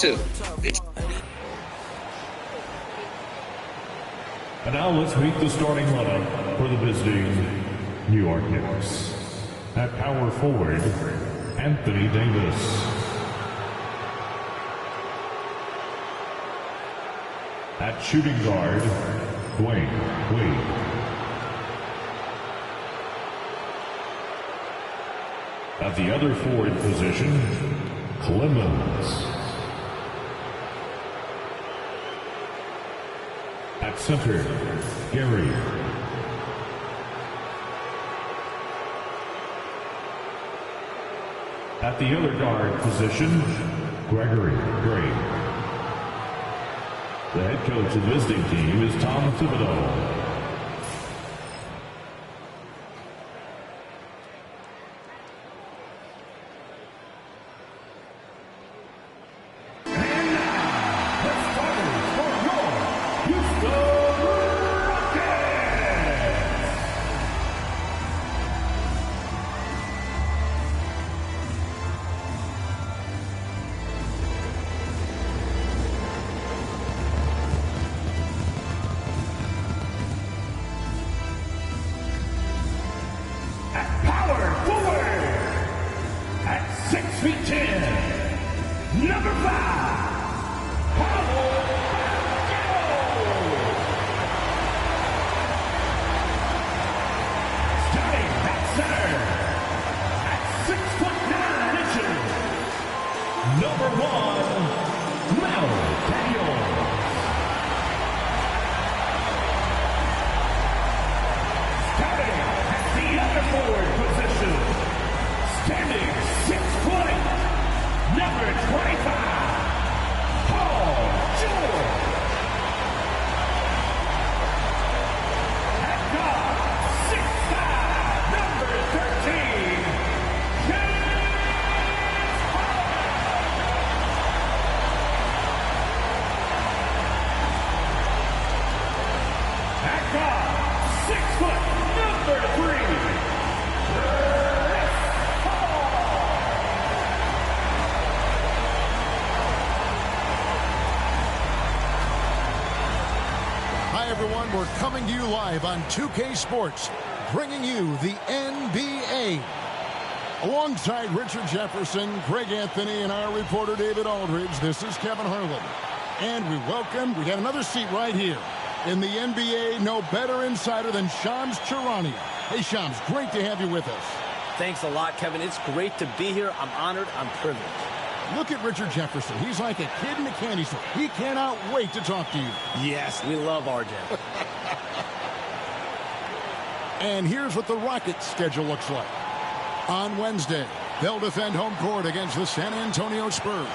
to. And now let's meet the starting lineup for the visiting New York Knicks. At power forward, Anthony Davis. At shooting guard, Dwayne Wade. At the other forward position, Clemens. At center, Gary. At the other guard position, Gregory Gray. The head coach of the visiting team is Tom Thibodeau. We're coming to you live on 2K Sports, bringing you the NBA. Alongside Richard Jefferson, Greg Anthony, and our reporter David Aldridge, this is Kevin Harlan. And we got another seat right here. In the NBA, no better insider than Shams Charania. Hey, Shams, great to have you with us. Thanks a lot, Kevin. It's great to be here. I'm honored. I'm privileged. Look at Richard Jefferson. He's like a kid in a candy store. He cannot wait to talk to you. Yes, we love RJ. And here's what the Rockets' schedule looks like. On Wednesday, they'll defend home court against the San Antonio Spurs.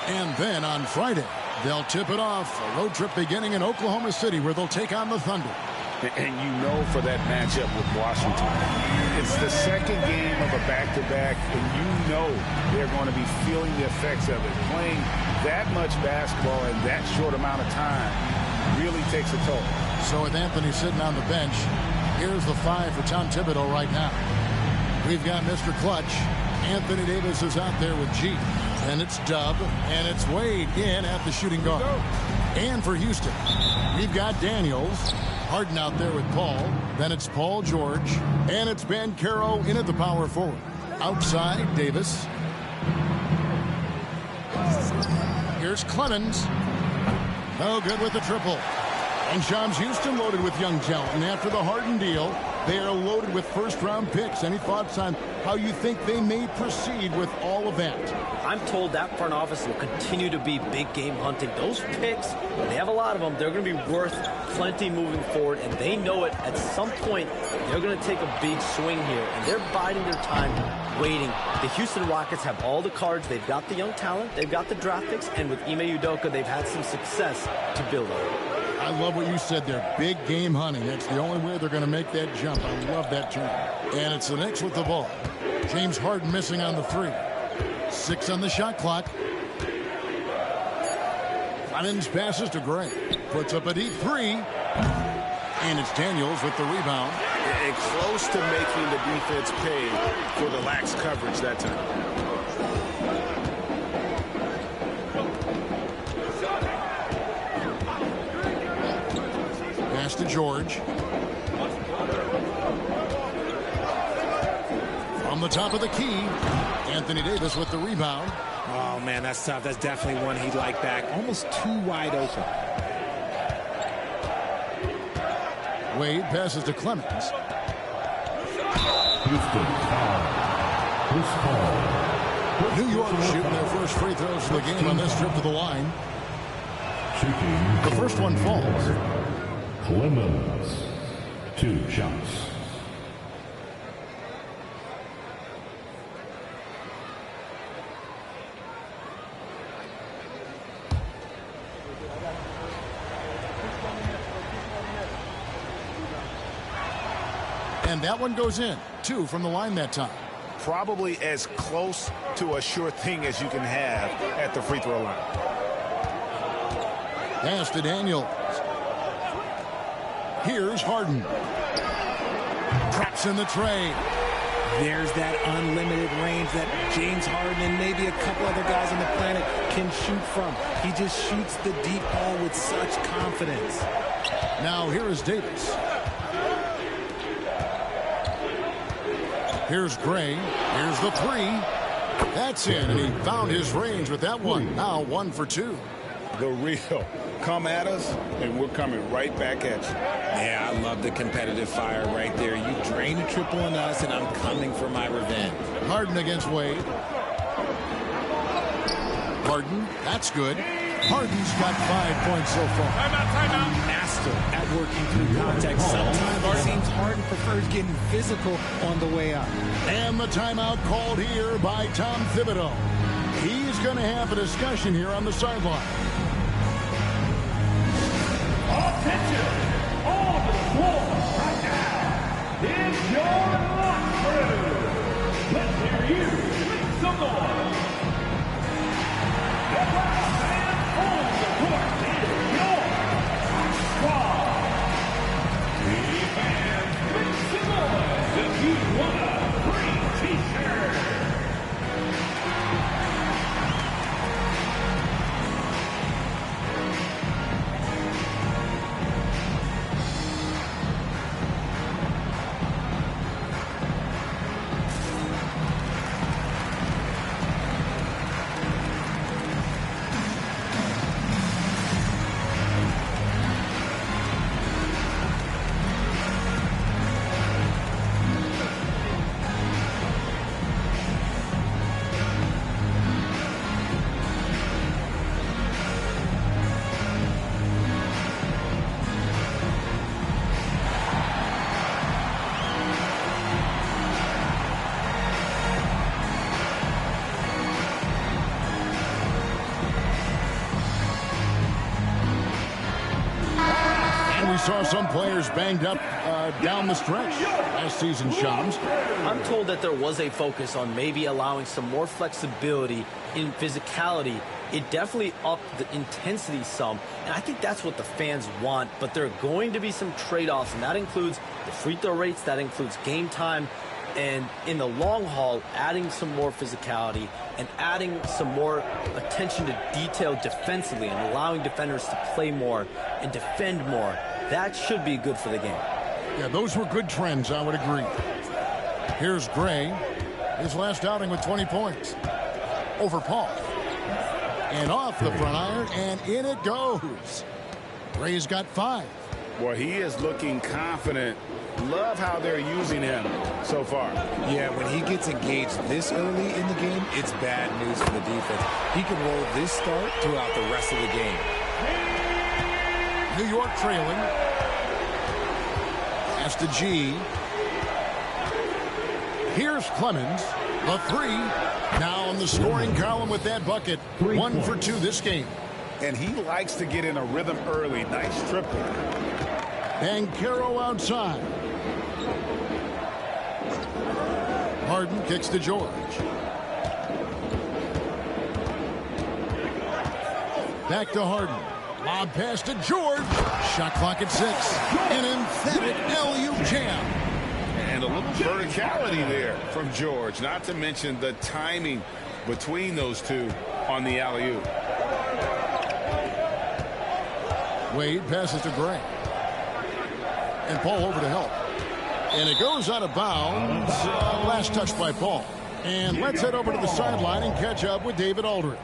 And then on Friday, they'll tip it off, a road trip beginning in Oklahoma City where they'll take on the Thunder. And you know for that matchup with Washington, it's the second game of a back-to-back, and you know they're going to be feeling the effects of it. Playing that much basketball in that short amount of time really takes a toll. So with Anthony sitting on the bench, here's the five for Tom Thibodeau right now. We've got Mr. Clutch. Anthony Davis is out there with G. And it's Dub, and it's Wade in at the shooting guard. And for Houston, we've got Daniels. Harden out there with Paul. Then it's Paul George. And it's Banchero in at the power forward. Outside, Davis. Here's Clemens. No good with the triple. And Shams, Houston loaded with young talent. And after the Harden deal, they are loaded with first-round picks. Any thoughts on how you think they may proceed with all of that? I'm told that front office will continue to be big game hunting. Those picks, they have a lot of them. They're going to be worth plenty moving forward, and they know it. At some point, they're going to take a big swing here, and they're biding their time, waiting. The Houston Rockets have all the cards. They've got the young talent. They've got the draft picks, and with Ime Udoka, they've had some success to build on. I love what you said there. Big game hunting. That's the only way they're going to make that jump. I love that term. And it's the Knicks with the ball. James Harden missing on the three. 6 on the shot clock. Clemens passes to Gray. Puts up a deep three. And it's Daniels with the rebound. And close to making the defense pay for the lax coverage that time. to George. From the top of the key, Anthony Davis with the rebound. Oh, man, that's tough. That's definitely one he'd like back. Almost too wide open. Wade passes to Clemens. New York shooting their first free throws of the game on this trip to the line. The first one falls. Clemens, 2 shots. And that one goes in. 2 from the line that time. Probably as close to a sure thing as you can have at the free throw line. Pass to Daniels. Here's Harden. Traps in the tray. There's that unlimited range that James Harden and maybe a couple other guys on the planet can shoot from. He just shoots the deep ball with such confidence. Now here is Davis. Here's Gray. Here's the 3. That's in, and he found his range with that one. Now 1 for 2. The real. Come at us, and we're coming right back at you. Yeah, I love the competitive fire right there. You drain a triple on us, and I'm coming for my revenge. Harden against Wade. Harden, that's good. Harden's got 5 points so far. Timeout. Master at working through contact. Sometimes it seems Harden prefers getting physical on the way up. And the timeout called here by Tom Thibodeau. He's going to have a discussion here on the sideline. Attention! On the floor right now is your locker room. Let's hear you make some noise. The last man on the court is your squad. The fans make some noise if you want a free t-shirt. Saw some players banged up down the stretch last season, Shams. I'm told that there was a focus on maybe allowing some more flexibility in physicality. It definitely upped the intensity some, and I think that's what the fans want, but there are going to be some trade-offs, and that includes the free throw rates, that includes game time, and in the long haul, adding some more physicality and adding some more attention to detail defensively and allowing defenders to play more and defend more. That should be good for the game. Yeah, those were good trends, I would agree. Here's Gray. His last outing with 20 points. Over Paul. And off the front iron, and in it goes. Gray's got 5. Boy, he is looking confident. Love how they're using him so far. Yeah, when he gets engaged this early in the game, it's bad news for the defense. He can roll this start throughout the rest of the game. New York trailing. Pass to G. Here's Clemens. The 3. Now in the scoring column with that bucket. 1 for 2 this game. And he likes to get in a rhythm early. Nice triple. Banchero outside. Harden kicks to George. Back to Harden. Lob pass to George. Shot clock at 6. An emphatic alley-oop jam. And a little verticality there from George. Not to mention the timing between those two on the alley-oop. Wade passes to Gray. And Paul over to help. And it goes out of bounds. Last touch by Paul. And let's head over to the sideline and catch up with David Aldridge.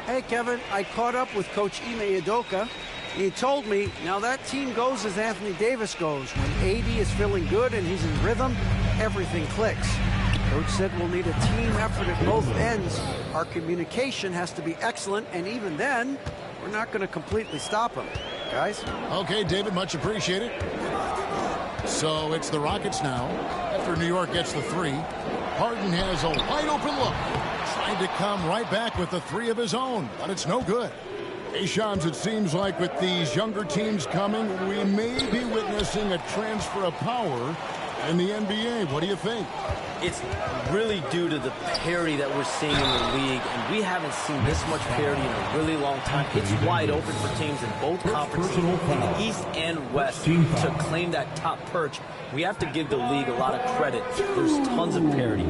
Hey, Kevin, I caught up with Coach Ime Udoka. He told me, now that team goes as Anthony Davis goes. When AD is feeling good and he's in rhythm, everything clicks. Coach said we'll need a team effort at both ends. Our communication has to be excellent, and even then, we're not going to completely stop him. Guys? Okay, David, much appreciated. So it's the Rockets now. After New York gets the three, Harden has a wide open look. Trying to come right back with the three of his own, but it's no good. Hey, Shams, it seems like with these younger teams coming, we may be witnessing a transfer of power in the NBA. What do you think? It's really due to the parity that we're seeing in the league, and we haven't seen this much parity in a really long time. It's wide open for teams in both conferences, in the East and West, to claim that top perch. We have to give the league a lot of credit. There's tons of parity.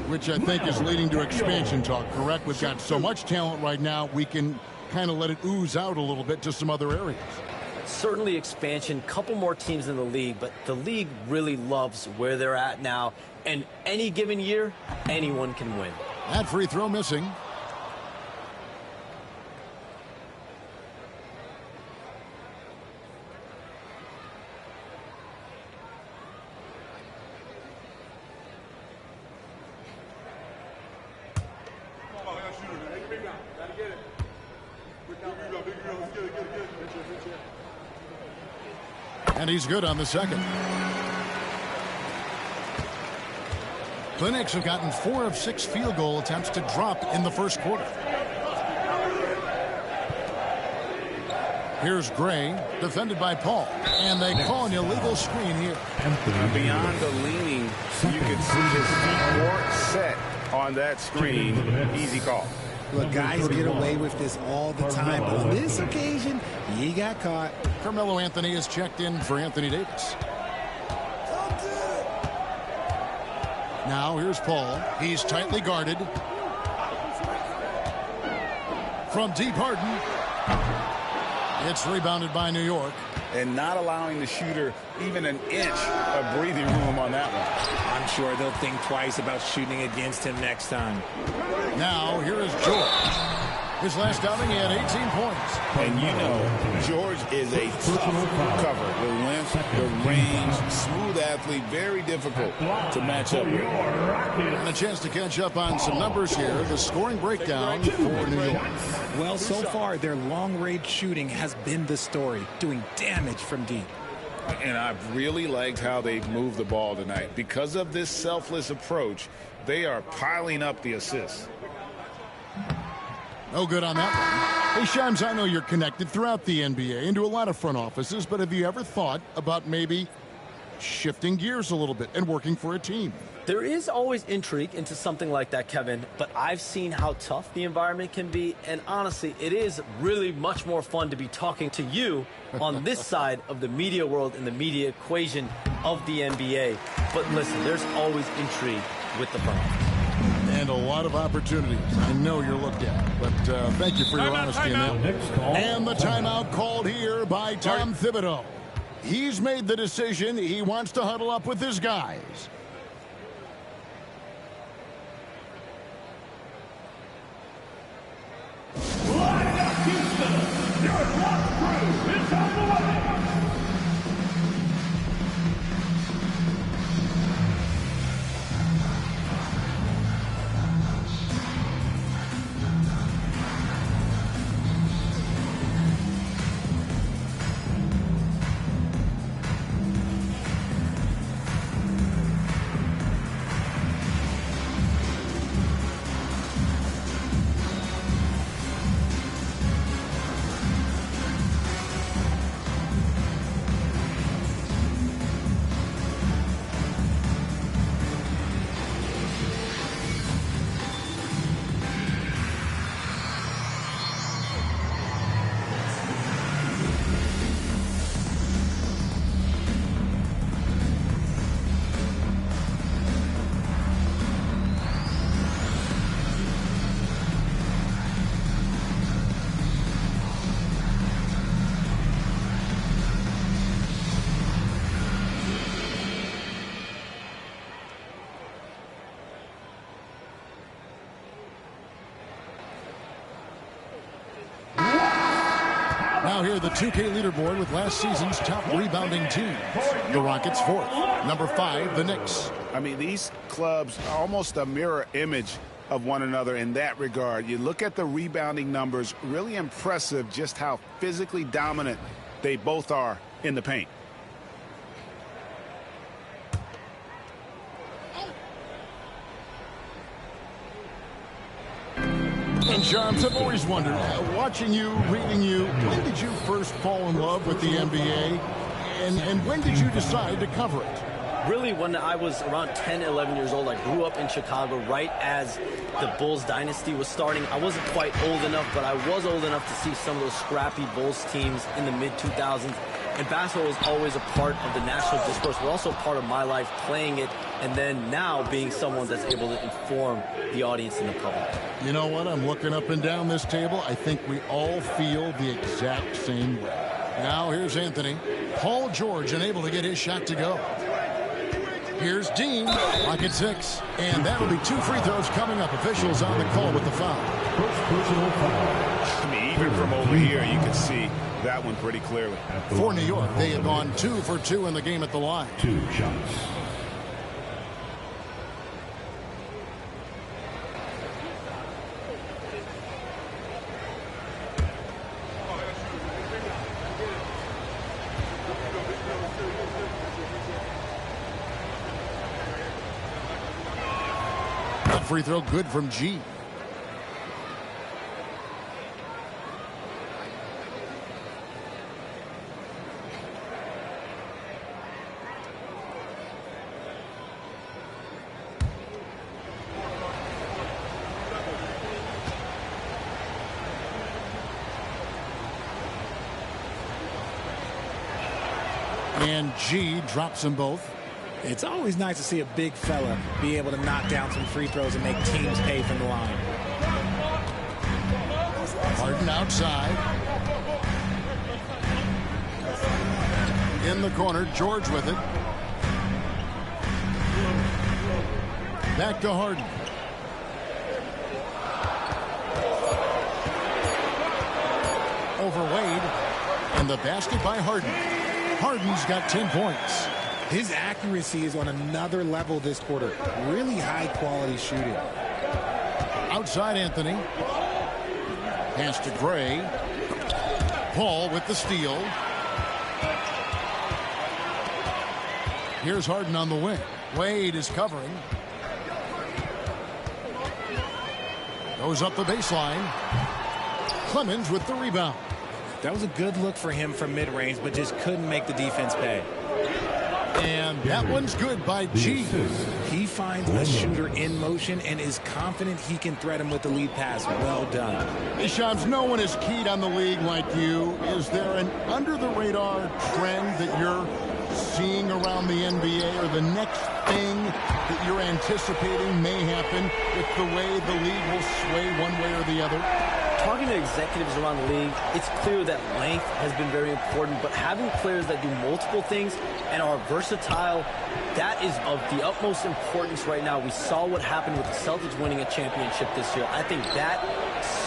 Which I think is leading to expansion talk, correct? We've got so much talent right now, we can kind of let it ooze out a little bit to some other areas. Certainly expansion, couple more teams in the league, but the league really loves where they're at now, and any given year, anyone can win. That free throw missing. And he's good on the second. The Knicks have gotten 4 of 6 field goal attempts to drop in the first quarter. Here's Gray, defended by Paul. And they call an illegal screen here. Beyond the leaning, you can see his feet weren't set on that screen. Easy call. Look, guys get away with this all the time, but on this occasion, he got caught. Carmelo Anthony is checked in for Anthony Davis. Now here's Paul. He's tightly guarded. From deep, Harden. It's rebounded by New York. And not allowing the shooter even an inch of breathing room on that one. I'm sure they'll think twice about shooting against him next time. Now here is George. His last outing, he had 18 points. And you know, George is a tough cover. The length, the range, smooth athlete, very difficult to match up with. And a chance to catch up on some numbers here. The scoring breakdown for New York. Well, so far, their long-range shooting has been the story, doing damage from deep. And I've really liked how they've moved the ball tonight. Because of this selfless approach, they are piling up the assists. No good on that one. Hey, Shams, I know you're connected throughout the NBA into a lot of front offices, but have you ever thought about maybe shifting gears a little bit and working for a team? There is always intrigue into something like that, Kevin, but I've seen how tough the environment can be, and honestly, it is really much more fun to be talking to you on this side of the media world and the media equation of the NBA. But listen, there's always intrigue with the front office. And a lot of opportunities. I know you're looked at, but thank you for your honesty in that. And the timeout called here by Tom Thibodeau. He's made the decision. He wants to huddle up with his guys. Line up, Houston. Your block crew is on the way. Now here, the 2K leaderboard with last season's top rebounding teams. The Rockets 4th. Number 5, the Knicks. I mean, these clubs are almost a mirror image of one another in that regard. You look at the rebounding numbers, really impressive just how physically dominant they both are in the paint. And Shams, I've always wondered, watching you, reading you, when did you first fall in love with the NBA? And when did you decide to cover it? Really, when I was around 10, 11 years old, I grew up in Chicago right as the Bulls dynasty was starting. I wasn't quite old enough, but I was old enough to see some of those scrappy Bulls teams in the mid-2000s. And basketball was always a part of the national discourse, but also part of my life playing it, and then now being someone that's able to inform the audience and the public. You know what? I'm looking up and down this table. I think we all feel the exact same way. Now here's Anthony. Paul George unable to get his shot to go. Here's Dean, Rocket 6. And that'll be 2 free throws coming up. Officials on the call with the foul. First personal foul. I mean, even from over here, you can see that one pretty clearly. For New York, they have gone 2 for 2 in the game at the line. 2 shots. Free throw good from G. And G drops them both. It's always nice to see a big fella be able to knock down some free throws and make teams pay from the line. Harden outside. In the corner, George with it. Back to Harden. Over Wade. And the basket by Harden. Harden's got 10 points. His accuracy is on another level this quarter. Really high quality shooting. Outside Anthony. Pass to Gray. Paul with the steal. Here's Harden on the wing. Wade is covering. Goes up the baseline. Clemens with the rebound. That was a good look for him from mid-range, but just couldn't make the defense pay. And that one's good by G. He finds a shooter in motion and is confident he can thread him with the lead pass. Well done. Hey, Shams, no one is keyed on the league like you. Is there an under-the-radar trend that you're seeing around the NBA, or the next thing that you're anticipating may happen with the way the league will sway one way or the other? Talking to executives around the league, it's clear that length has been very important, but having players that do multiple things and are versatile, that is of the utmost importance right now. We saw what happened with the Celtics winning a championship this year. I think that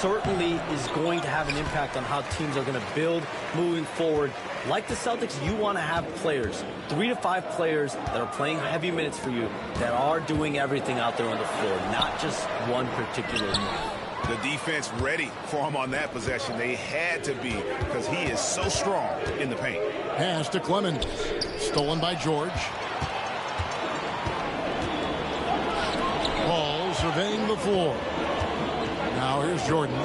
certainly is going to have an impact on how teams are going to build moving forward. Like the Celtics, you want to have players, 3 to 5 players that are playing heavy minutes for you, that are doing everything out there on the floor, not just one particular move. The defense ready for him on that possession. They had to be, because he is so strong in the paint. Pass to Clemens. Stolen by George. Ball surveying the floor. Now here's Jordan.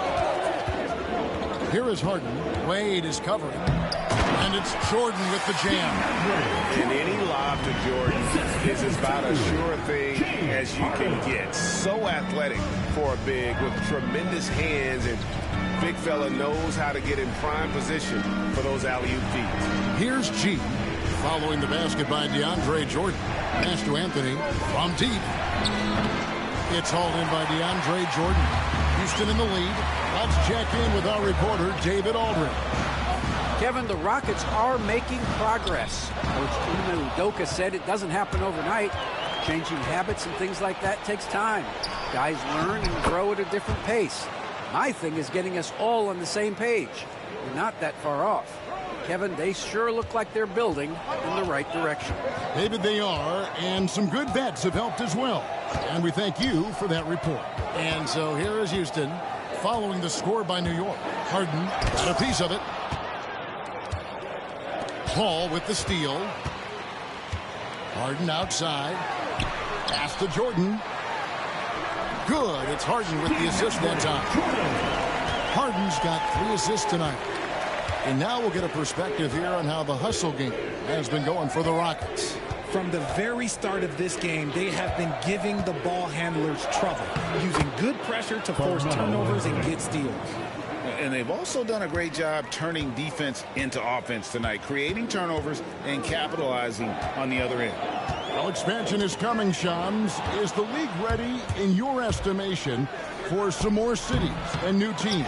Here is Harden. Wade is covering. And it's Jordan with the jam. And any lob to Jordan is about as sure a thing as you can get. So athletic for a big with tremendous hands, and big fella knows how to get in prime position for those alley-oop feeds. Here's G. Following the basket by DeAndre Jordan. Pass to Anthony from deep. It's hauled in by DeAndre Jordan. Houston in the lead. Let's check in with our reporter, David Aldridge. Kevin, the Rockets are making progress. Coach Ime Udoka said it doesn't happen overnight. Changing habits and things like that takes time. Guys learn and grow at a different pace. My thing is getting us all on the same page. You're not that far off. Kevin, they sure look like they're building in the right direction. David, they are, and some good vets have helped as well. And we thank you for that report. And so here is Houston, following the score by New York. Harden got a piece of it. Paul with the steal. Harden outside. Pass to Jordan. Good. It's Harden with the assist that time. Harden's got 3 assists tonight. And now we'll get a perspective here on how the hustle game has been going for the Rockets. From the very start of this game, they have been giving the ball handlers trouble, using good pressure to force turnovers and get steals. And they've also done a great job turning defense into offense tonight, creating turnovers and capitalizing on the other end. Well, expansion is coming, Shams. Is the league ready, in your estimation, for some more cities and new teams?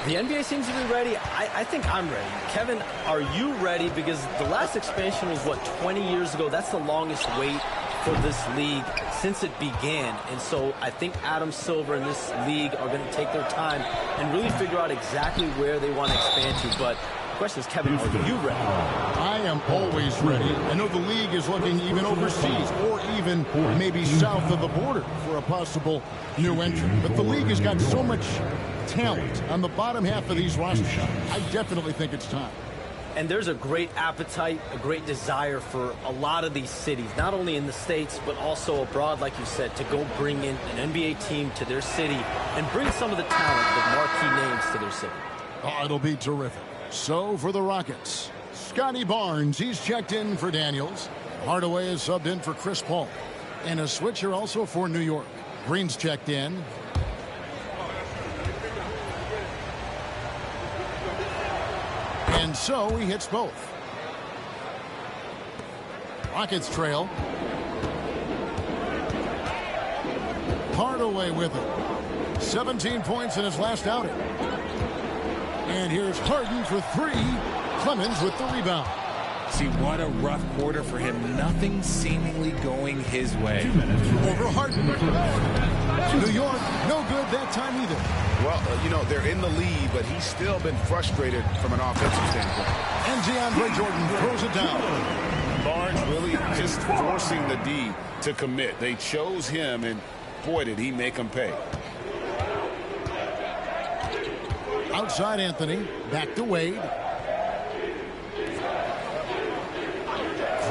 The NBA seems to be ready. I think I'm ready. Kevin, are you ready? Because the last expansion was, 20 years ago? That's the longest wait for this league since it began. And so I think Adam Silver and this league are going to take their time and really figure out exactly where they want to expand to. But the question is, Kevin, are you ready? I am always ready. I know the league is looking even overseas or even maybe south of the border for a possible new entrant. But the league has got so much talent on the bottom half of these rosters. I definitely think it's time. And there's a great appetite, a great desire for a lot of these cities, not only in the States, but also abroad, like you said, to go bring in an NBA team to their city and bring some of the talent, the marquee names to their city. Oh, it'll be terrific. So for the Rockets, Scotty Barnes, he's checked in for Daniels. Hardaway is subbed in for Chris Paul. And a switcher also for New York. Green's checked in. And so he hits both. Rockets trail. Hardaway with it. 17 points in his last outing. And here's Harden for 3. Clemens with the rebound. See, what a rough quarter for him. Nothing seemingly going his way. Over Harden. New York, no good that time either. Well, they're in the lead, but he's still been frustrated from an offensive standpoint. And DeAndre Jordan throws it down. Barnes really just forcing the D to commit. They chose him, and boy, did he make them pay. Outside Anthony, back to Wade.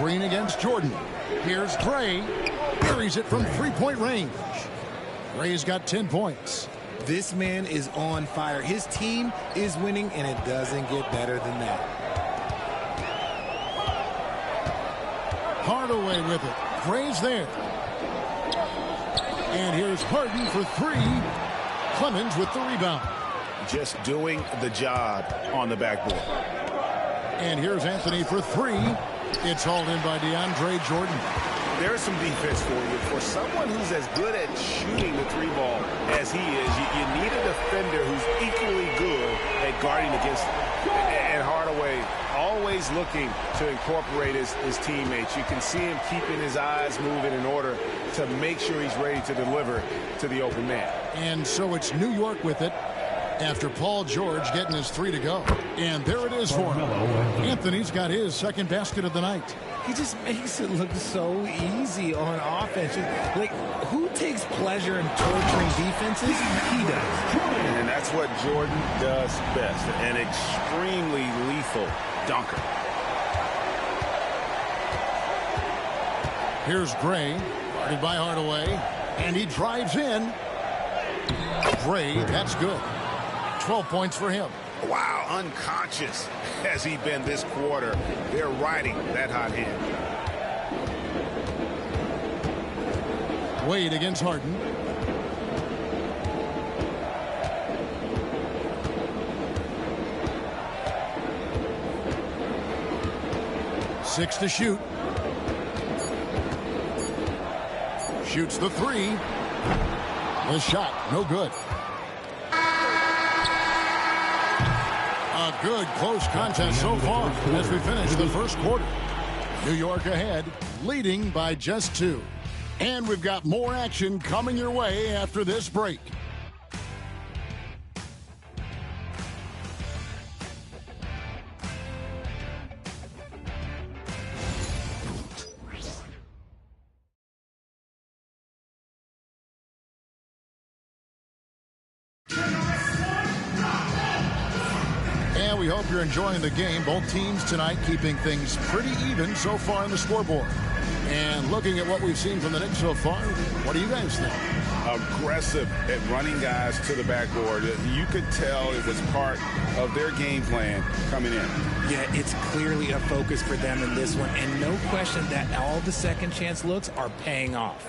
Green against Jordan. Here's Gray. Buries it from 3-point range. Gray's got 10 points. This man is on fire. His team is winning, and it doesn't get better than that. Hardaway with it. Gray's there. And here's Harden for 3. Clemens with the rebound. Just doing the job on the backboard. And here's Anthony for 3. It's hauled in by DeAndre Jordan. There's some defense for you. For someone who's as good at shooting the 3 ball as he is, you need a defender who's equally good at guarding against. And Hardaway always looking to incorporate his teammates. You can see him keeping his eyes moving in order to make sure he's ready to deliver to the open man. And so it's New York with it after Paul George getting his 3 to go. And there it is for him. Anthony's got his second basket of the night. He just makes it look so easy on offense. Like, who takes pleasure in torturing defenses? He does. And that's what Jordan does best. An extremely lethal dunker. Here's Gray, guarded by Hardaway, and he drives in. Gray, that's good. 12 points for him. Wow, unconscious has he been this quarter. They're riding that hot hand. Wade against Harden. Six to shoot. Shoots the 3. The shot, no good. A good close contest so far as we finish the first quarter. New York ahead, leading by just 2. And we've got more action coming your way after this break. And we hope you're enjoying the game. Both teams tonight keeping things pretty even so far on the scoreboard. And looking at what we've seen from the Knicks so far, what do you guys think? Aggressive at running guys to the backboard. You could tell it was part of their game plan coming in. Yeah, it's clearly a focus for them in this one. And no question that all the second chance looks are paying off.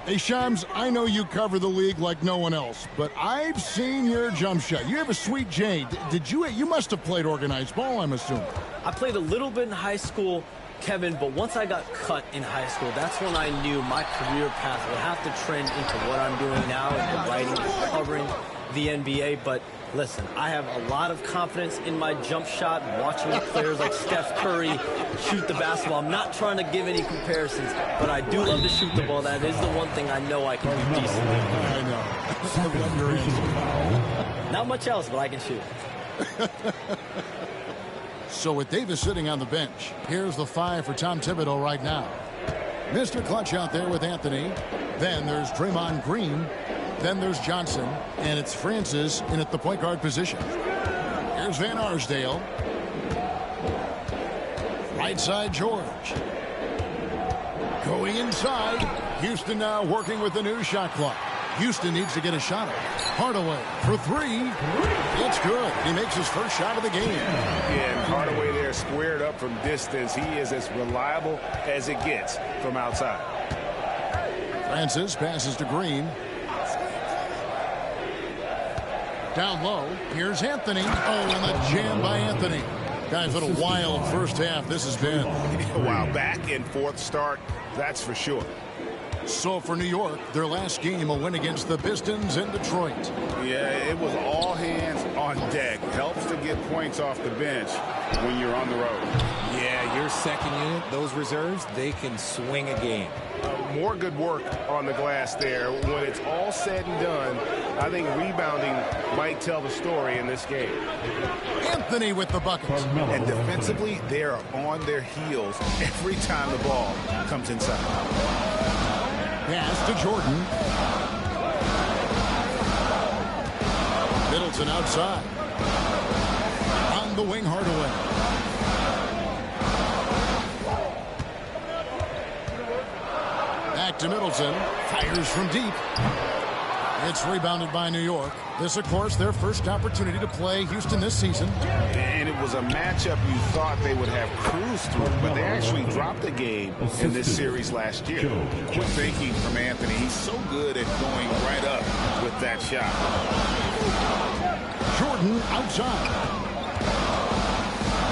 Hey, Shams, I know you cover the league like no one else, but I've seen your jump shot. You have a sweet J. You must have played organized ball, I'm assuming. I played a little bit in high school, Kevin, but once I got cut in high school, that's when I knew my career path would have to trend into what I'm doing now and writing and covering the NBA. But listen, I have a lot of confidence in my jump shot, watching players like Steph Curry shoot the basketball. I'm not trying to give any comparisons, but I do love to shoot the ball. That is the one thing I know I can do decently. I know. Not much else, but I can shoot. So with Davis sitting on the bench, here's the 5 for Tom Thibodeau right now. Mr. Clutch out there with Anthony. Then there's Draymond Green. Then there's Johnson. And it's Francis in at the point guard position. Here's Van Arsdale. Right side, George. Going inside. Houston now working with the new shot clock. Houston needs to get a shot up. Hardaway for 3. It's good. He makes his first shot of the game. Yeah, and Hardaway there squared up from distance. He is as reliable as it gets from outside. Francis passes to Green. Down low. Here's Anthony. Oh, and the jam by Anthony. Guys, what a wild first half this has been. Wow, back and forth start, that's for sure. So for New York, their last game, a win against the Pistons in Detroit. Yeah, it was all hands on deck. Helps to get points off the bench when you're on the road. Yeah, your second unit, those reserves, they can swing a game. More good work on the glass there. When it's all said and done, I think rebounding might tell the story in this game. Anthony with the bucket. And defensively, they are on their heels every time the ball comes inside. Pass to Jordan. Middleton outside. On the wing, Hardaway. Back to Middleton. Fires from deep. It's rebounded by New York. This, of course, their first opportunity to play Houston this season. And it was a matchup you thought they would have cruised through, but they actually dropped the game in this series last year. Quick thinking from Anthony. He's so good at going right up with that shot. Jordan outside.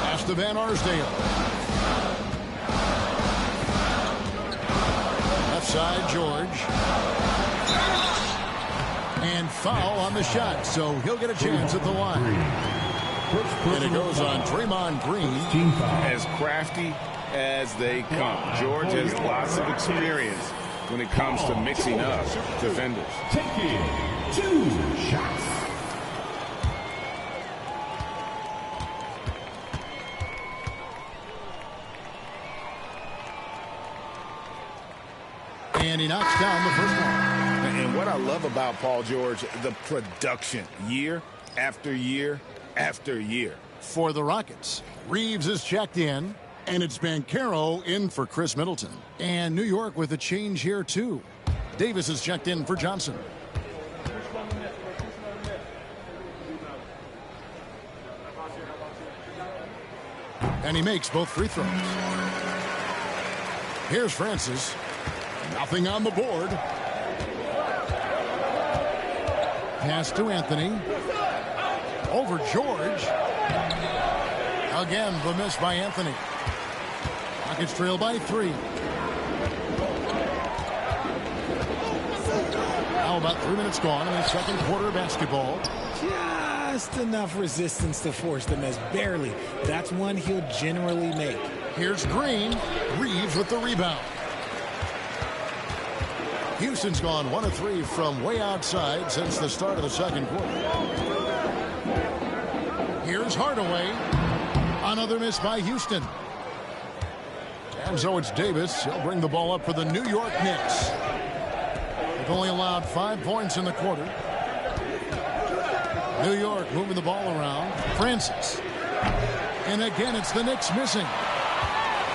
Pass to Van Arsdale. Left side, George. And foul on the shot, so he'll get a chance at the line. And it goes on Draymond Green. As crafty as they come. George has lots of experience when it comes to mixing up defenders. Taking 2 shots. And he knocks down the first one. And what I love about Paul George, the production, year after year after year. For the Rockets, Reeves is checked in, and it's Banchero in for Chris Middleton. And New York with a change here, too. Davis is checked in for Johnson. And he makes both free throws. Here's Francis. Nothing on the board. Pass to Anthony. Over George. Again, the miss by Anthony. Rockets trail by 3. Now about 3 minutes gone in the second quarter of basketball. Just enough resistance to force the miss. Barely. That's one he'll generally make. Here's Green. Reeves with the rebound. Houston's gone 1 of 3 from way outside since the start of the second quarter. Here's Hardaway. Another miss by Houston. And so it's Davis. He'll bring the ball up for the New York Knicks. They've only allowed 5 points in the quarter. New York moving the ball around. Francis. And again, it's the Knicks missing.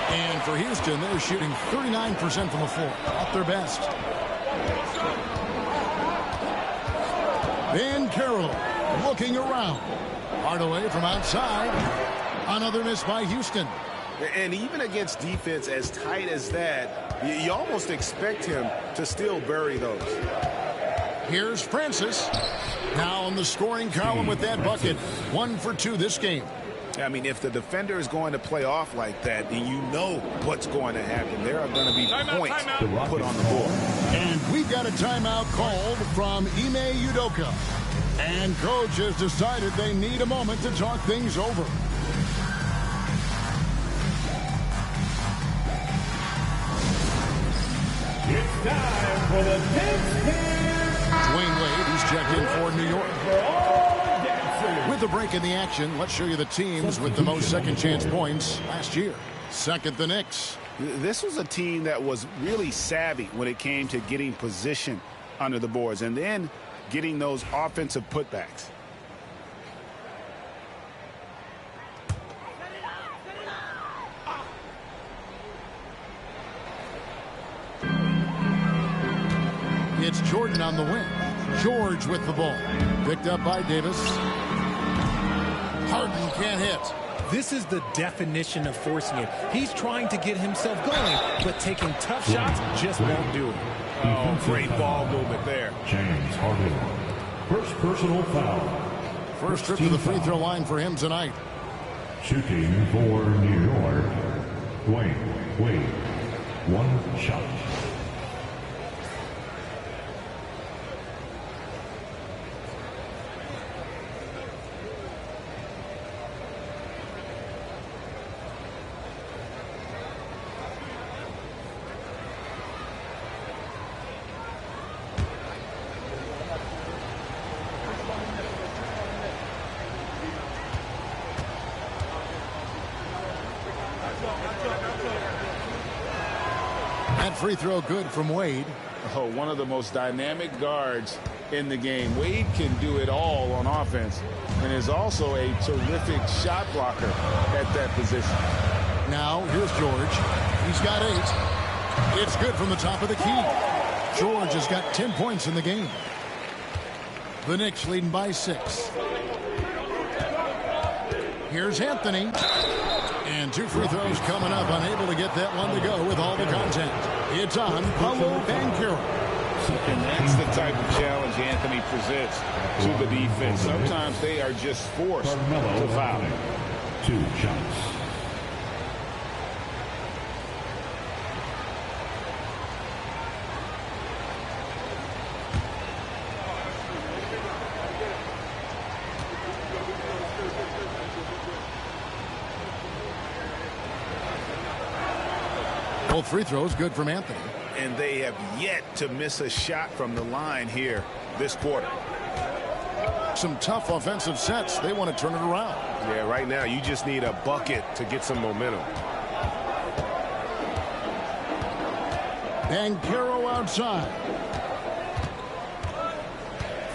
And for Houston, they're shooting 39% from the floor. At their best. Van Carroll looking around. Hardaway from outside. Another miss by Houston. And even against defense as tight as that, you almost expect him to still bury those. Here's Francis. Now in the scoring column with that bucket. 1 for 2 this game. I mean, if the defender is going to play off like that, then you know what's going to happen. There are going to be points put on the board. And we've got a timeout called from Ime Udoka. And coach has decided they need a moment to talk things over. It's time for the Knicks. Dwayne Wade, who's checked in for New York. With the break in the action, let's show you the teams with the most second chance points last year. Second, the Knicks. This was a team that was really savvy when it came to getting position under the boards and then getting those offensive putbacks. It's Jordan on the wing. George with the ball. Picked up by Davis. Harden can't hit. This is the definition of forcing it. He's trying to get himself going, but taking tough shots just won't do it. Oh, great ball movement there. James Harden. First personal foul. First trip to the free throw line for him tonight. Shooting for New York. Dwayne Wade. 1 shot. That free throw good from Wade. Oh, one of the most dynamic guards in the game. Wade can do it all on offense and is also a terrific shot blocker at that position. Now, here's George. He's got 8. It's good from the top of the key. George has got 10 points in the game. The Knicks leading by 6. Here's Anthony. And 2 free throws coming up. Unable to get that one to go with all the contact. It's on Paolo Banchero. And that's the type of challenge Anthony presents to the defense. Sometimes they are just forced to foul. 2 shots. Both free throws good from Anthony. And they have yet to miss a shot from the line here this quarter. Some tough offensive sets. They want to turn it around. Yeah, right now you just need a bucket to get some momentum. Banchero outside.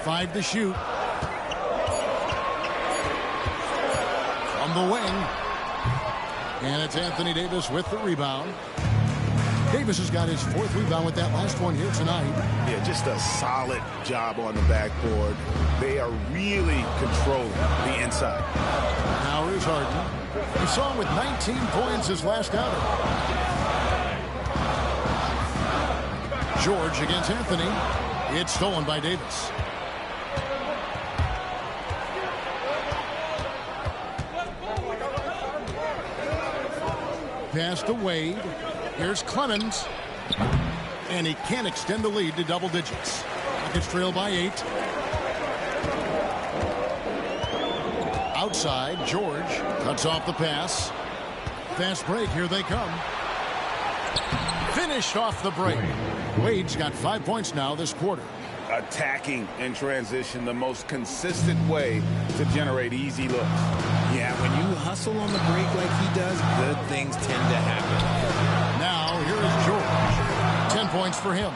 5 to shoot. From the wing. And it's Anthony Davis with the rebound. Davis has got his 4th rebound with that last one here tonight. Yeah, just a solid job on the backboard. They are really controlling the inside. Now here's Harden. We saw him with 19 points his last outing. George against Anthony. It's stolen by Davis. Pass to Wade. Here's Clemens. And he can't extend the lead to double digits. Rockets trail by 8. Outside, George cuts off the pass. Fast break, here they come. Finished off the break. Wade's got 5 points now this quarter. Attacking in transition, the most consistent way to generate easy looks. Yeah, when you hustle on the break like he does, good things tend to happen. Now, here is George. 10 points for him.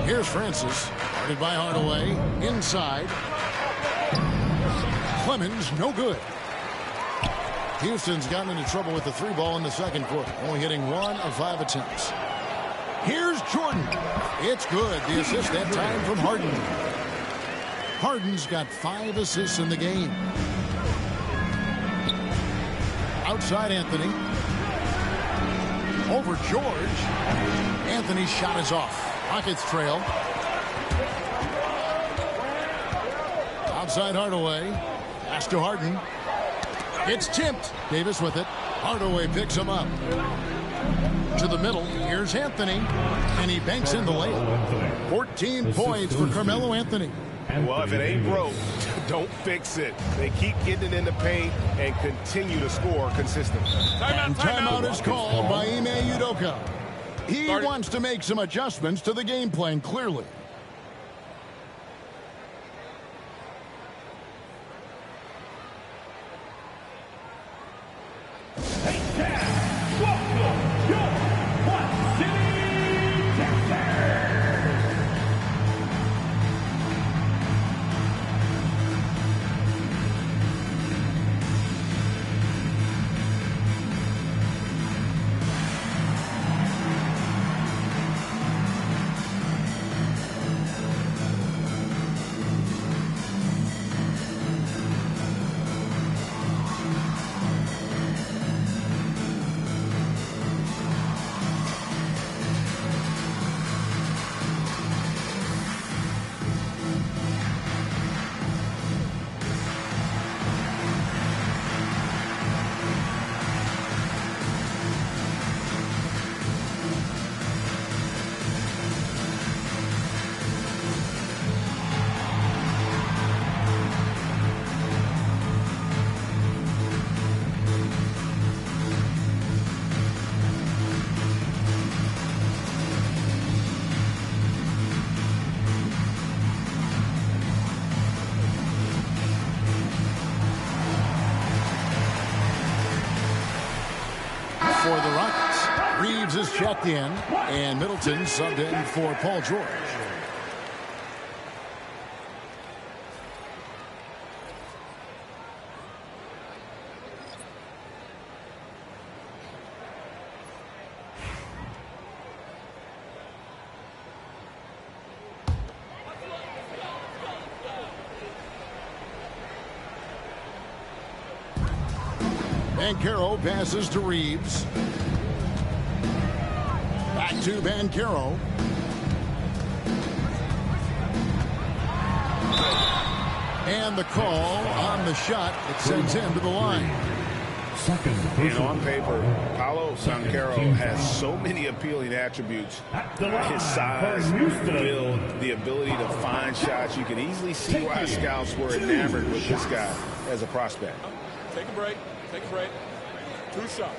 Here's Francis. Guarded by Hardaway. Inside. Clemens, no good. Houston's gotten into trouble with the 3 ball in the second quarter. Only hitting 1 of 5 attempts. Here's Jordan. It's good. The assist that time from Harden. Harden's got 5 assists in the game. Outside Anthony. Over George. Anthony's shot is off. Rockets trail. Outside Hardaway. Pass to Harden. It's tipped. Davis with it. Hardaway picks him up. To the middle. Here's Anthony. And he banks in the layup. 14 points for Carmelo Anthony. Well, if it ain't broke, don't fix it. They keep getting it in the paint and continue to score consistently. And timeout is called by Ime Udoka. He wants to make some adjustments to the game plan, clearly. For the Rockets, Reeves is checked in, and Middleton subbed in for Paul George. Banchero passes to Reeves. Back to Banchero. And the call on the shot. It sends him to the line. And on paper, Paolo Banchero has so many appealing attributes. His size, build, the ability to find shots. You can easily see why scouts were enamored with this guy as a prospect. Take a break. Take a break. 2 shots.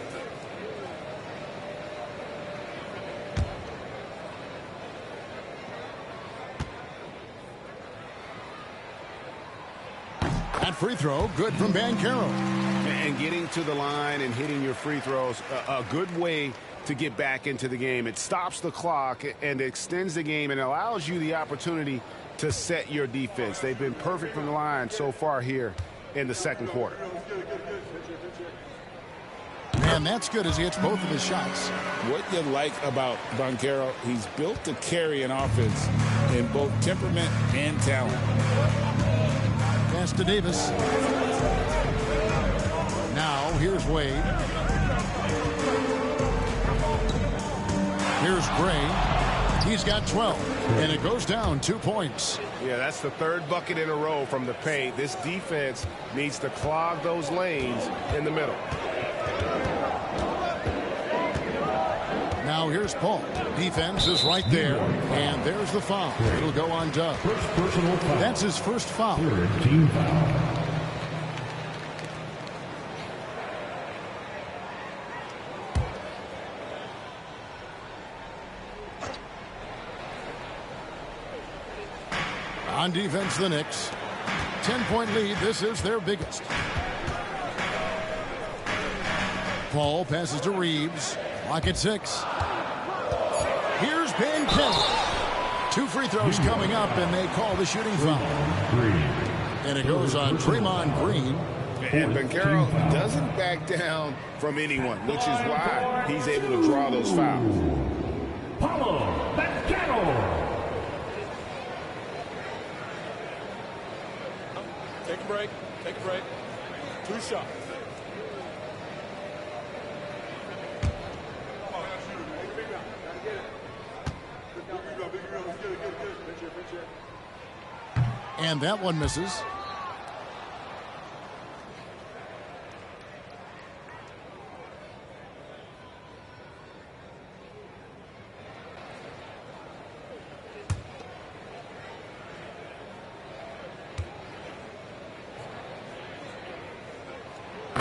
That free throw, good from Banchero. And getting to the line and hitting your free throws, a good way to get back into the game. It stops the clock and extends the game and allows you the opportunity to set your defense. They've been perfect from the line so far here in the second quarter. And that's good as he hits both of his shots. What you like about Banchero, he's built to carry an offense in both temperament and talent. Pass to Davis. Now here's Wade. Here's Gray. He's got 12. And it goes down 2 points. Yeah, that's the 3rd bucket in a row from the paint. This defense needs to clog those lanes in the middle. Now here's Paul. Defense is right there. And there's the foul. It'll go on Dub. That's his first foul. Team foul. On defense, the Knicks. 10-point lead. This is their biggest. Paul passes to Reeves. Clock at 6. Here's Banchero. 2 free throws coming up, and they call the shooting foul. And it goes on Draymond Green. And Banchero doesn't back down from anyone, which is why he's able to draw those fouls. Paulo Banchero. Take a break. Take a break. 2 shots. And that one misses.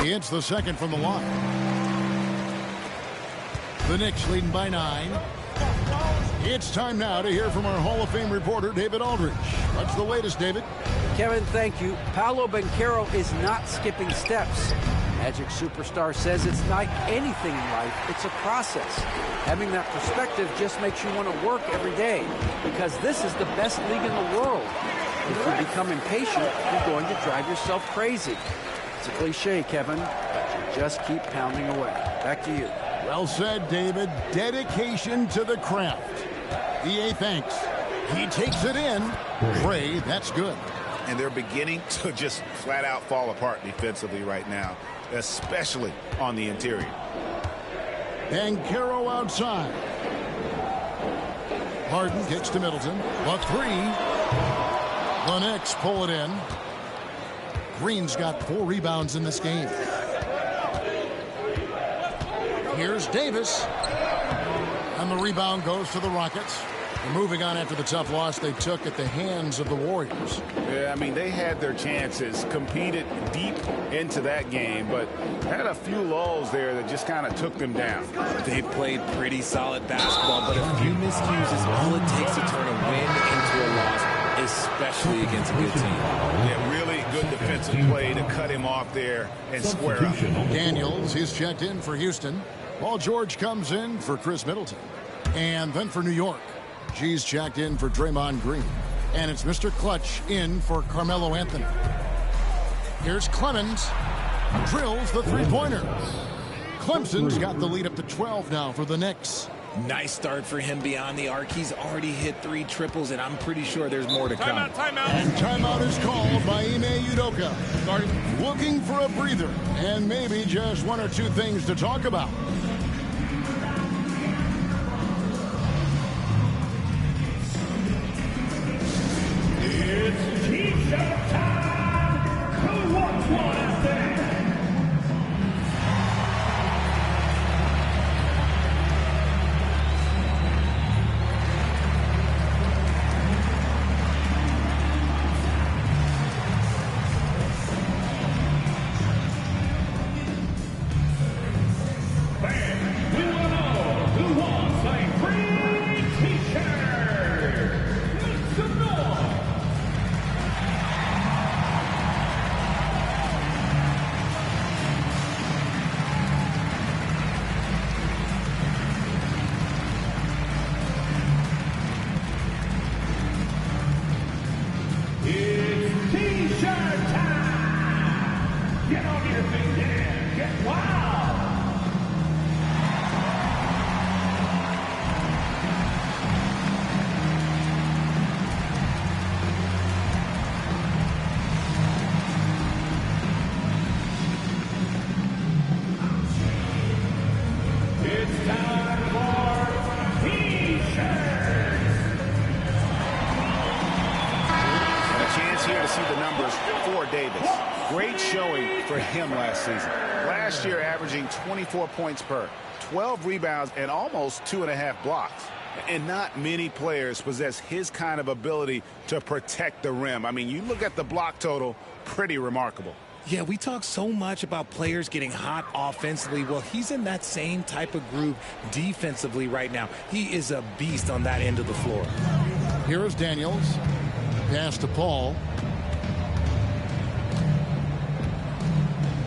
He hits the second from the line. The Knicks leading by 9. It's time now to hear from our Hall of Fame reporter, David Aldridge. What's the latest, David? Kevin, thank you. Paolo Banchero is not skipping steps. Magic superstar says it's like anything in life, it's a process. Having that perspective just makes you want to work every day, because this is the best league in the world. If you become impatient, you're going to drive yourself crazy. It's a cliche, Kevin, but you just keep pounding away. Back to you. Well said, David. Dedication to the craft. EA thanks. He takes it in. Gray, that's good. And they're beginning to just flat out fall apart defensively right now, especially on the interior. Banchero outside. Harden kicks to Middleton. The 3. The Knicks pull it in. Green's got 4 rebounds in this game. Here's Davis. And the rebound goes to the Rockets. They're moving on after the tough loss they took at the hands of the Warriors. Yeah, I mean, they had their chances, competed deep into that game, but had a few lulls there that just kind of took them down. They played pretty solid basketball, but a few miscues is all it takes to turn a win into a loss, especially against a good team. Yeah, really good defensive play to cut him off there and square up. Daniels is checked in for Houston. Paul George comes in for Chris Middleton. And then for New York, G's checked in for Draymond Green. And it's Mr. Clutch in for Carmelo Anthony. Here's Clemens. Drills the three-pointer. Clemson's got the lead up to 12 now for the Knicks. Nice start for him beyond the arc. He's already hit 3 triples, and I'm pretty sure there's more to come. Timeout. And timeout is called by Ime Udoka. Looking for a breather and maybe just 1 or 2 things to talk about. It's T-shirt time. Who wants one out there? Great showing for him last season. Last year averaging 24 points per, 12 rebounds, and almost 2.5 blocks. And not many players possess his kind of ability to protect the rim. I mean, you look at the block total, pretty remarkable. Yeah, we talk so much about players getting hot offensively. Well, he's in that same type of group defensively right now. He is a beast on that end of the floor. Here is Daniels. Pass to Paul.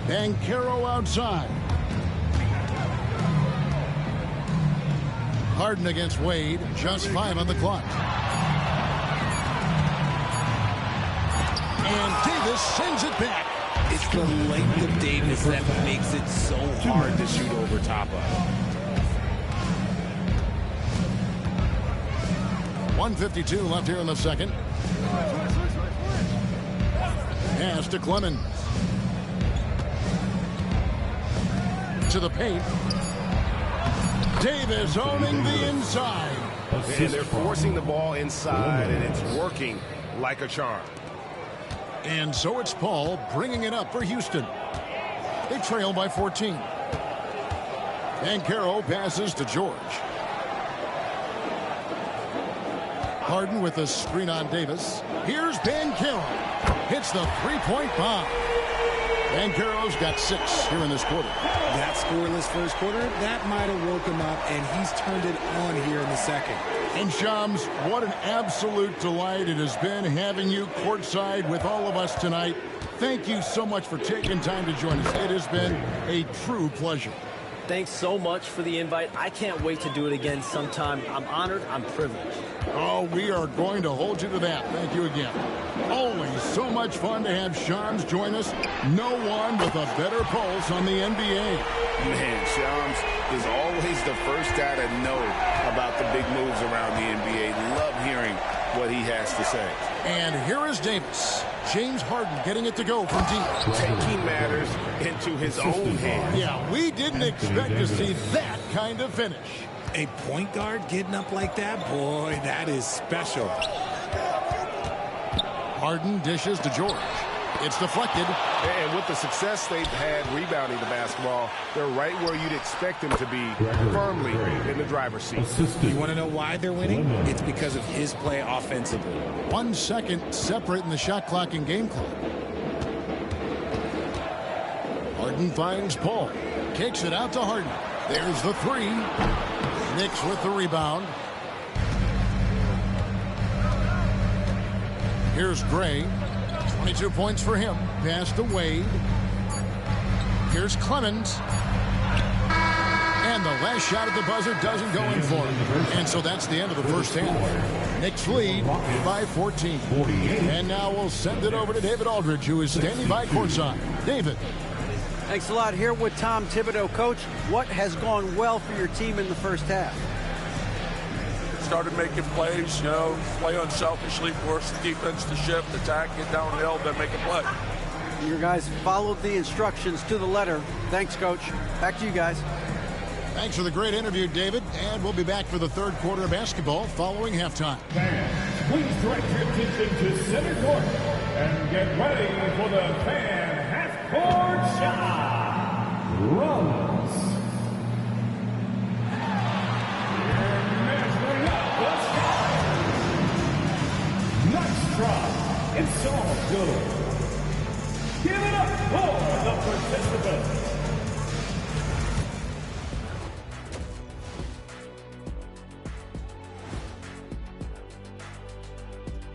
Banchero outside. Harden against Wade. Just 5 on the clock. And Davis sends it back. It's the length of Davis that makes it so hard to shoot over top of. 1:52 left here in the second. Pass to Clemens. To the paint. Davis owning the inside. And they're forcing the ball inside, and it's working like a charm. And so it's Paul bringing it up for Houston. They trail by 14. And Caro passes to George. Harden with a screen on Davis. Here's Bancaro. Hits the three-point bomb. Bancaro's got 6 here in this quarter. That scoreless first quarter, that might have woke him up, and he's turned it on here in the second. And Shams, what an absolute delight it has been having you courtside with all of us tonight. Thank you so much for taking time to join us. It has been a true pleasure. Thanks so much for the invite. I can't wait to do it again sometime. I'm honored. I'm privileged. Oh, we are going to hold you to that. Thank you again. Always so much fun to have Shams join us. No one with a better pulse on the NBA. Man, Shams is always the first guy to know about the big moves around the NBA. Love hearing what he has to say. And here is Davis. James Harden getting it to go from deep. Taking matters into his own hands. Yeah, we didn't expect to see that kind of finish. A point guard getting up like that, boy, that is special. Harden dishes to George. It's deflected. And with the success they've had rebounding the basketball, they're right where you'd expect them to be, firmly in the driver's seat. You want to know why they're winning? It's because of his play offensively. 1 second separating the shot clock and game clock. Harden finds Paul. Kicks it out to Harden. There's the 3. Knicks with the rebound. Here's Gray. 22 points for him. Pass to Wade. Here's Clemens. And the last shot at the buzzer doesn't go in for him. And so that's the end of the first half. Knicks lead by 14. And now we'll send it over to David Aldridge, who is standing by courtside. David. Thanks a lot. Here with Tom Thibodeau. Coach, what has gone well for your team in the first half? Started making plays, play unselfishly, force the defense to shift, attack, get downhill, then make a play. Your guys followed the instructions to the letter. Thanks, Coach. Back to you guys. Thanks for the great interview, David. And we'll be back for the third quarter of basketball following halftime. Fans, please direct your attention to center court and get ready for the fan half-court shot. Runs. Nice try. It's all good. Give it up for the participants.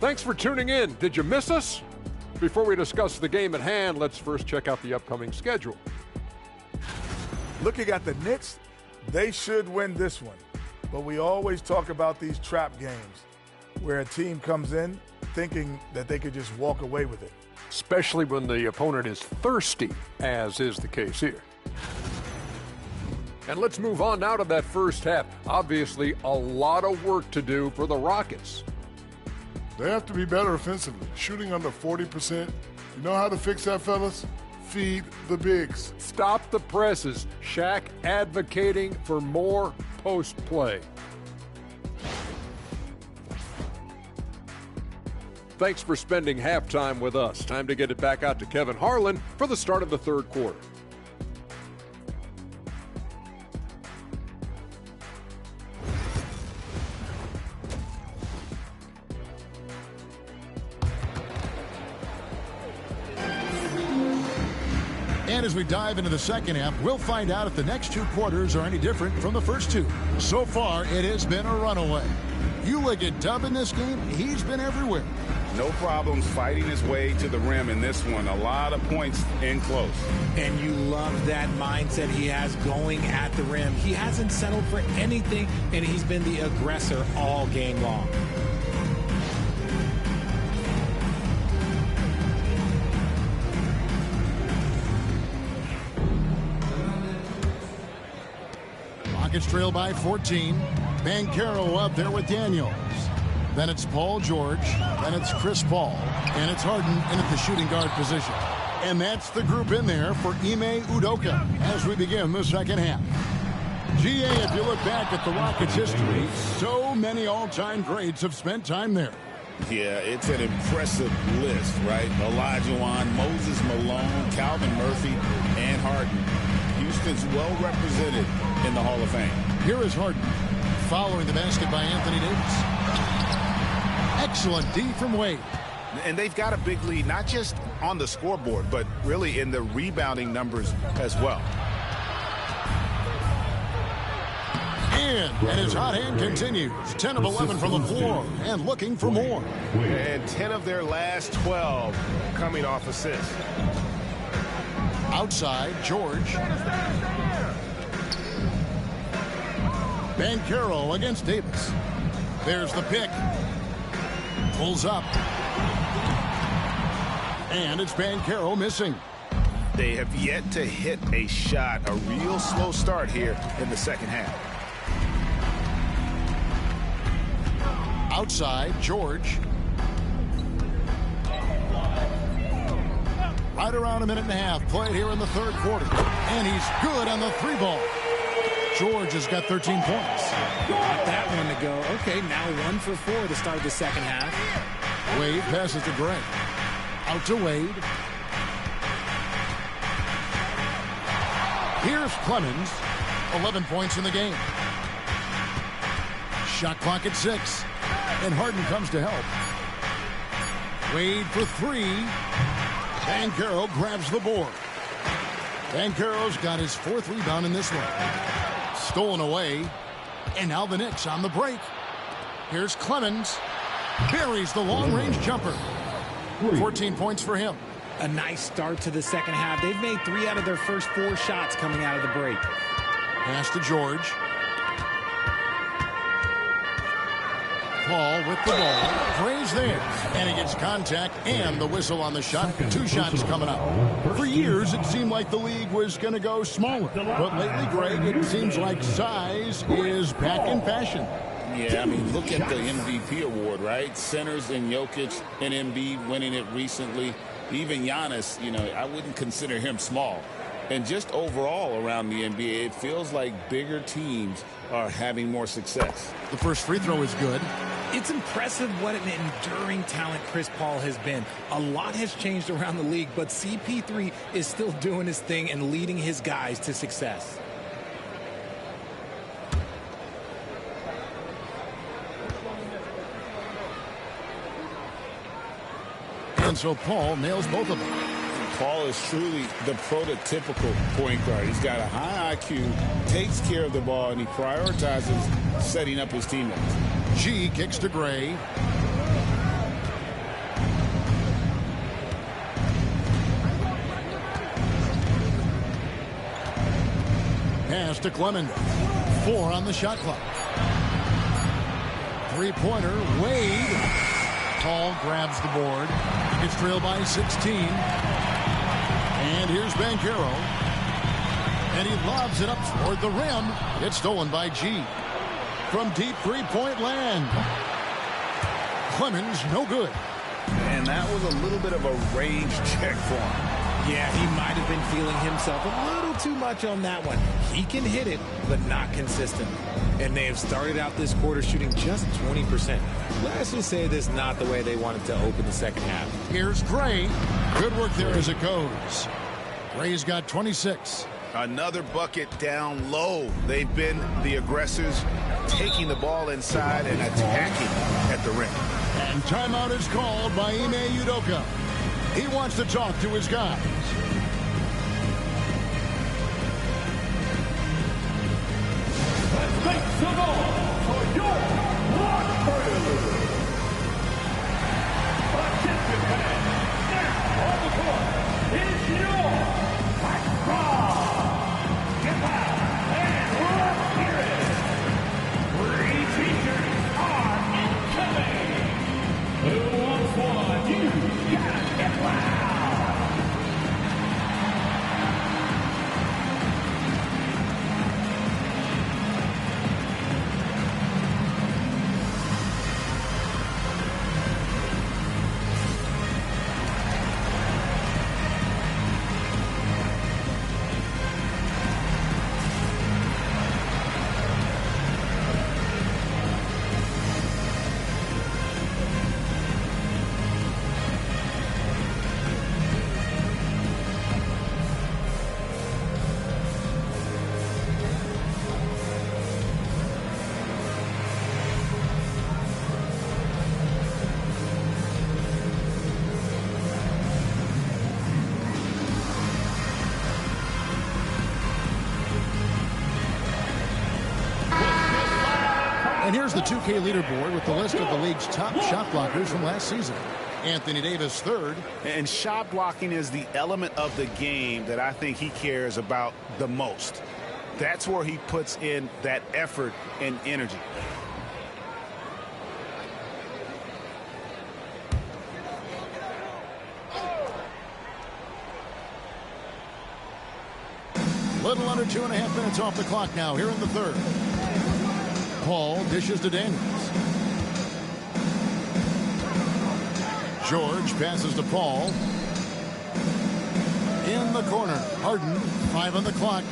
Thanks for tuning in. Did you miss us? Before we discuss the game at hand, let's first check out the upcoming schedule. Looking at the Knicks, they should win this one. But we always talk about these trap games where a team comes in thinking that they could just walk away with it. Especially when the opponent is thirsty, as is the case here. And let's move on now to that first half. Obviously, a lot of work to do for the Rockets. They have to be better offensively. Shooting under 40%. You know how to fix that, fellas? Feed the bigs. Stop the presses. Shaq advocating for more post play. Thanks for spending halftime with us. Time to get it back out to Kevin Harlan for the start of the third quarter. And as we dive into the second half, we'll find out if the next 2 quarters are any different from the first 2. So far, it has been a runaway. You look at Dub in this game, he's been everywhere. No problems fighting his way to the rim in this one. A lot of points in close. And you love that mindset he has going at the rim. He hasn't settled for anything, and he's been the aggressor all game long. Rockets trail by 14. Banchero up there with Daniels. Then it's Paul George. Then it's Chris Paul. And it's Harden in at the shooting guard position. And that's the group in there for Ime Udoka as we begin the second half. GA, if you look back at the Rockets' history, so many all-time greats have spent time there. Yeah, it's an impressive list, right? Olajuwon, Moses Malone, Calvin Murphy, and Harden. Houston's well represented in the Hall of Fame. Here is Harden following the basket by Anthony Davis. Excellent D from Wade. And they've got a big lead, not just on the scoreboard, but really in the rebounding numbers as well. And his hot hand continues. 10 of 11 from the floor and looking for more. And 10 of their last 12 coming off assists. Outside, George. Banchero against Davis. There's the pick. Pulls up. And it's Banchero missing. They have yet to hit a shot. A real slow start here in the second half. Outside, George. Right around a minute and a half played here in the third quarter. And he's good on the three ball. George has got 13 points. Got that one to go. Okay, now 1 for 4 to start the second half. Wade passes to Gray. Out to Wade. Here's Clemens. 11 points in the game. Shot clock at 6. And Harden comes to help. Wade for 3. Banchero grabs the board. Banchero's got his 4th rebound in this one. Stolen away. And now the Knicks on the break. Here's Clemens. Buries the long-range jumper. 14 points for him. A nice start to the second half. They've made 3 out of their first 4 shots coming out of the break. Pass to George. Paul with the ball. Gray's there. And he gets contact and the whistle on the shot. 2 shots coming up. For years, it seemed like the league was going to go smaller. But lately, Greg, it seems like size is back in fashion. Yeah, I mean, look at the MVP award, right? Centers and Jokic and Embiid winning it recently. Even Giannis, you know, I wouldn't consider him small. And just overall around the NBA, it feels like bigger teams are having more success. The first free throw is good. It's impressive what an enduring talent Chris Paul has been. A lot has changed around the league, but CP3 is still doing his thing and leading his guys to success. And so Paul nails both of them. Paul is truly the prototypical point guard. He's got a high IQ, takes care of the ball, and he prioritizes setting up his teammates. G kicks to Gray. Pass to Clemens. 4 on the shot clock. 3-pointer, Wade. Paul grabs the board. Gets trailed by 16. And here's Banchero. And he lobs it up toward the rim. It's stolen by G. From deep three-point land. Clemens, no good. And that was a little bit of a range check for him. Yeah, he might have been feeling himself a little too much on that one. He can hit it, but not consistently. And they have started out this quarter shooting just 20%. Let's just say this is not the way they wanted to open the second half. Here's Gray. Good work there as it goes. Gray's got 26. Another bucket down low. They've been the aggressors, taking the ball inside and attacking at the rim. And timeout is called by Ime Udoka. He wants to talk to his guys. Let's make some noise for your Rock Crew. Attention fans, now on the court is your Rock Crew. Get back and let's hear it. 3 teachers are incoming. Who wants one? You gotta get loud. Here's the 2K leaderboard with the list of the league's top shot blockers from last season. Anthony Davis third. And shot blocking is the element of the game that I think he cares about the most. That's where he puts in that effort and energy. Little under 2.5 minutes off the clock now here in the third. Paul dishes to Daniels. George passes to Paul. In the corner. Harden, 5 on the clock.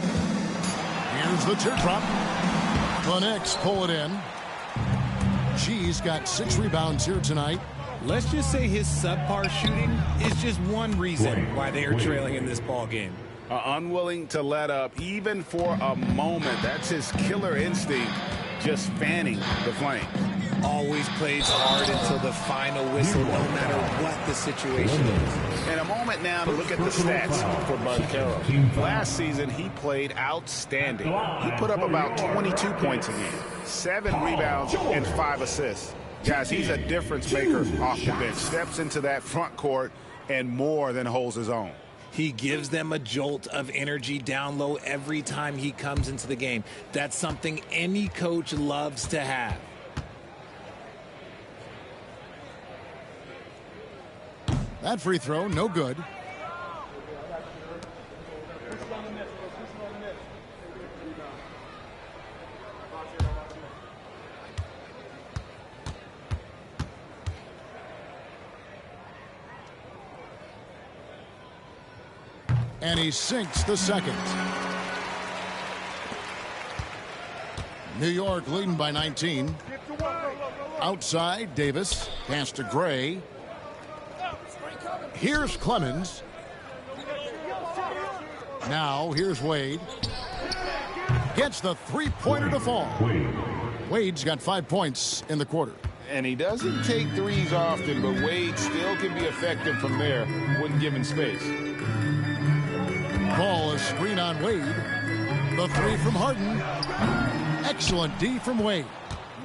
Here's the teardrop. The Knicks pull it in. G's got 6 rebounds here tonight. Let's just say his subpar shooting is just one reason why they are trailing in this ball game. Unwilling to let up even for a moment. That's his killer instinct, just fanning the flame. Always plays hard until the final whistle, no matter what the situation is. And a moment now to look at the stats for Banchero. Last season, he played outstanding. He put up about 22 points a game, 7 rebounds, and 5 assists. Guys, he's a difference maker off the bench. Steps into that front court and more than holds his own. He gives them a jolt of energy down low every time he comes into the game. That's something any coach loves to have. That free throw, no good. And he sinks the second. New York leading by 19. Outside, Davis. Pass to Gray. Here's Clemens. Now, here's Wade. Gets the three-pointer to fall. Wade's got 5 points in the quarter. And he doesn't take threes often, but Wade still can be effective from there when given space. Ball a screen on Wade. The three from Harden. Excellent D from Wade.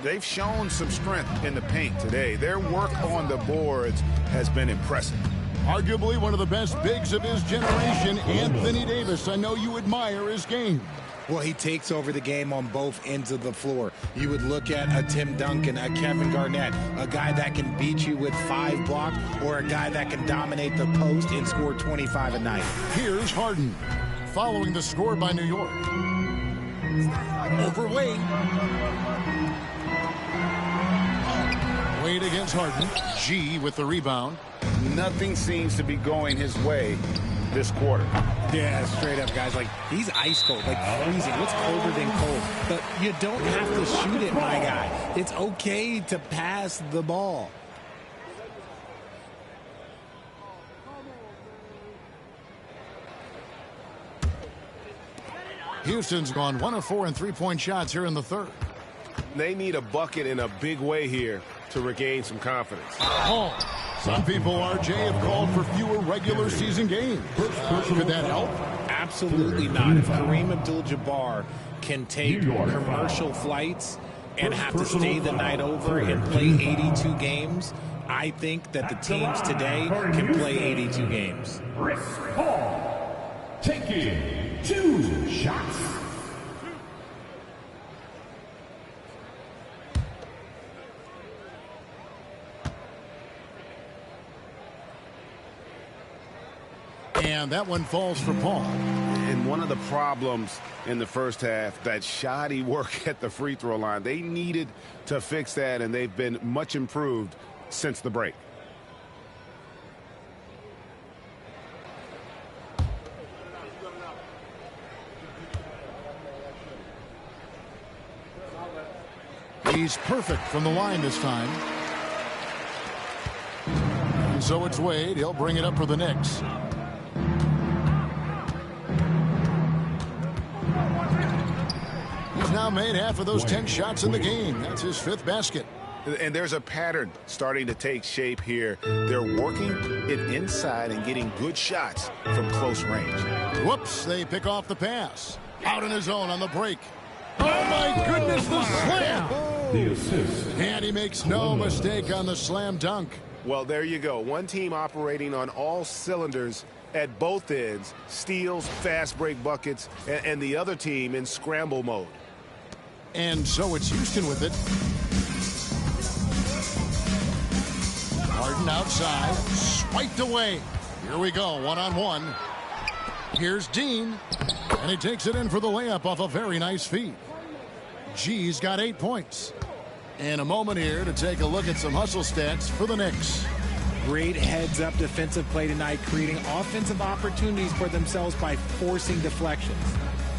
They've shown some strength in the paint today. Their work on the boards has been impressive. Arguably one of the best bigs of his generation, Anthony Davis. I know you admire his game. Well, he takes over the game on both ends of the floor. You would look at a Tim Duncan, a Kevin Garnett, a guy that can beat you with 5 blocks, or a guy that can dominate the post and score 25 a night. Here's Harden, following the score by New York. Over Wade. Wade against Harden. G with the rebound. Nothing seems to be going his way this quarter. Yeah, straight up, guys. Like, he's ice cold, like freezing. What's colder than cold? But you don't have to shoot it, my guy. It's okay to pass the ball. Houston's gone 1 of 4 in three-point shots here in the third. They need a bucket in a big way here to regain some confidence. Oh. Some people, RJ, have called for fewer regular season games. Could that help? Absolutely not. If Kareem Abdul-Jabbar can take commercial flights and have to stay the night over and play 82 games, I think that the teams today can play 82 games. Chris Paul taking 2 shots. And that one falls for Paul. And one of the problems in the first half, that shoddy work at the free throw line. They needed to fix that, and they've been much improved since the break. He's perfect from the line this time. And so it's Wade. He'll bring it up for the Knicks. He's now made half of those 10 shots in the game. That's his 5th basket. And there's a pattern starting to take shape here. They're working it inside and getting good shots from close range. Whoops, they pick off the pass. Out on his own on the break. Oh, my goodness, the slam. The assist. And he makes no mistake on the slam dunk. Well, there you go. One team operating on all cylinders at both ends, steals, fast break buckets, and the other team in scramble mode. And so it's Houston with it. Harden outside, swiped away. Here we go, one-on-one. Here's Dean, and he takes it in for the layup off a very nice feed. G's got 8 points. And a moment here to take a look at some hustle stats for the Knicks. Great heads-up defensive play tonight, creating offensive opportunities for themselves by forcing deflections.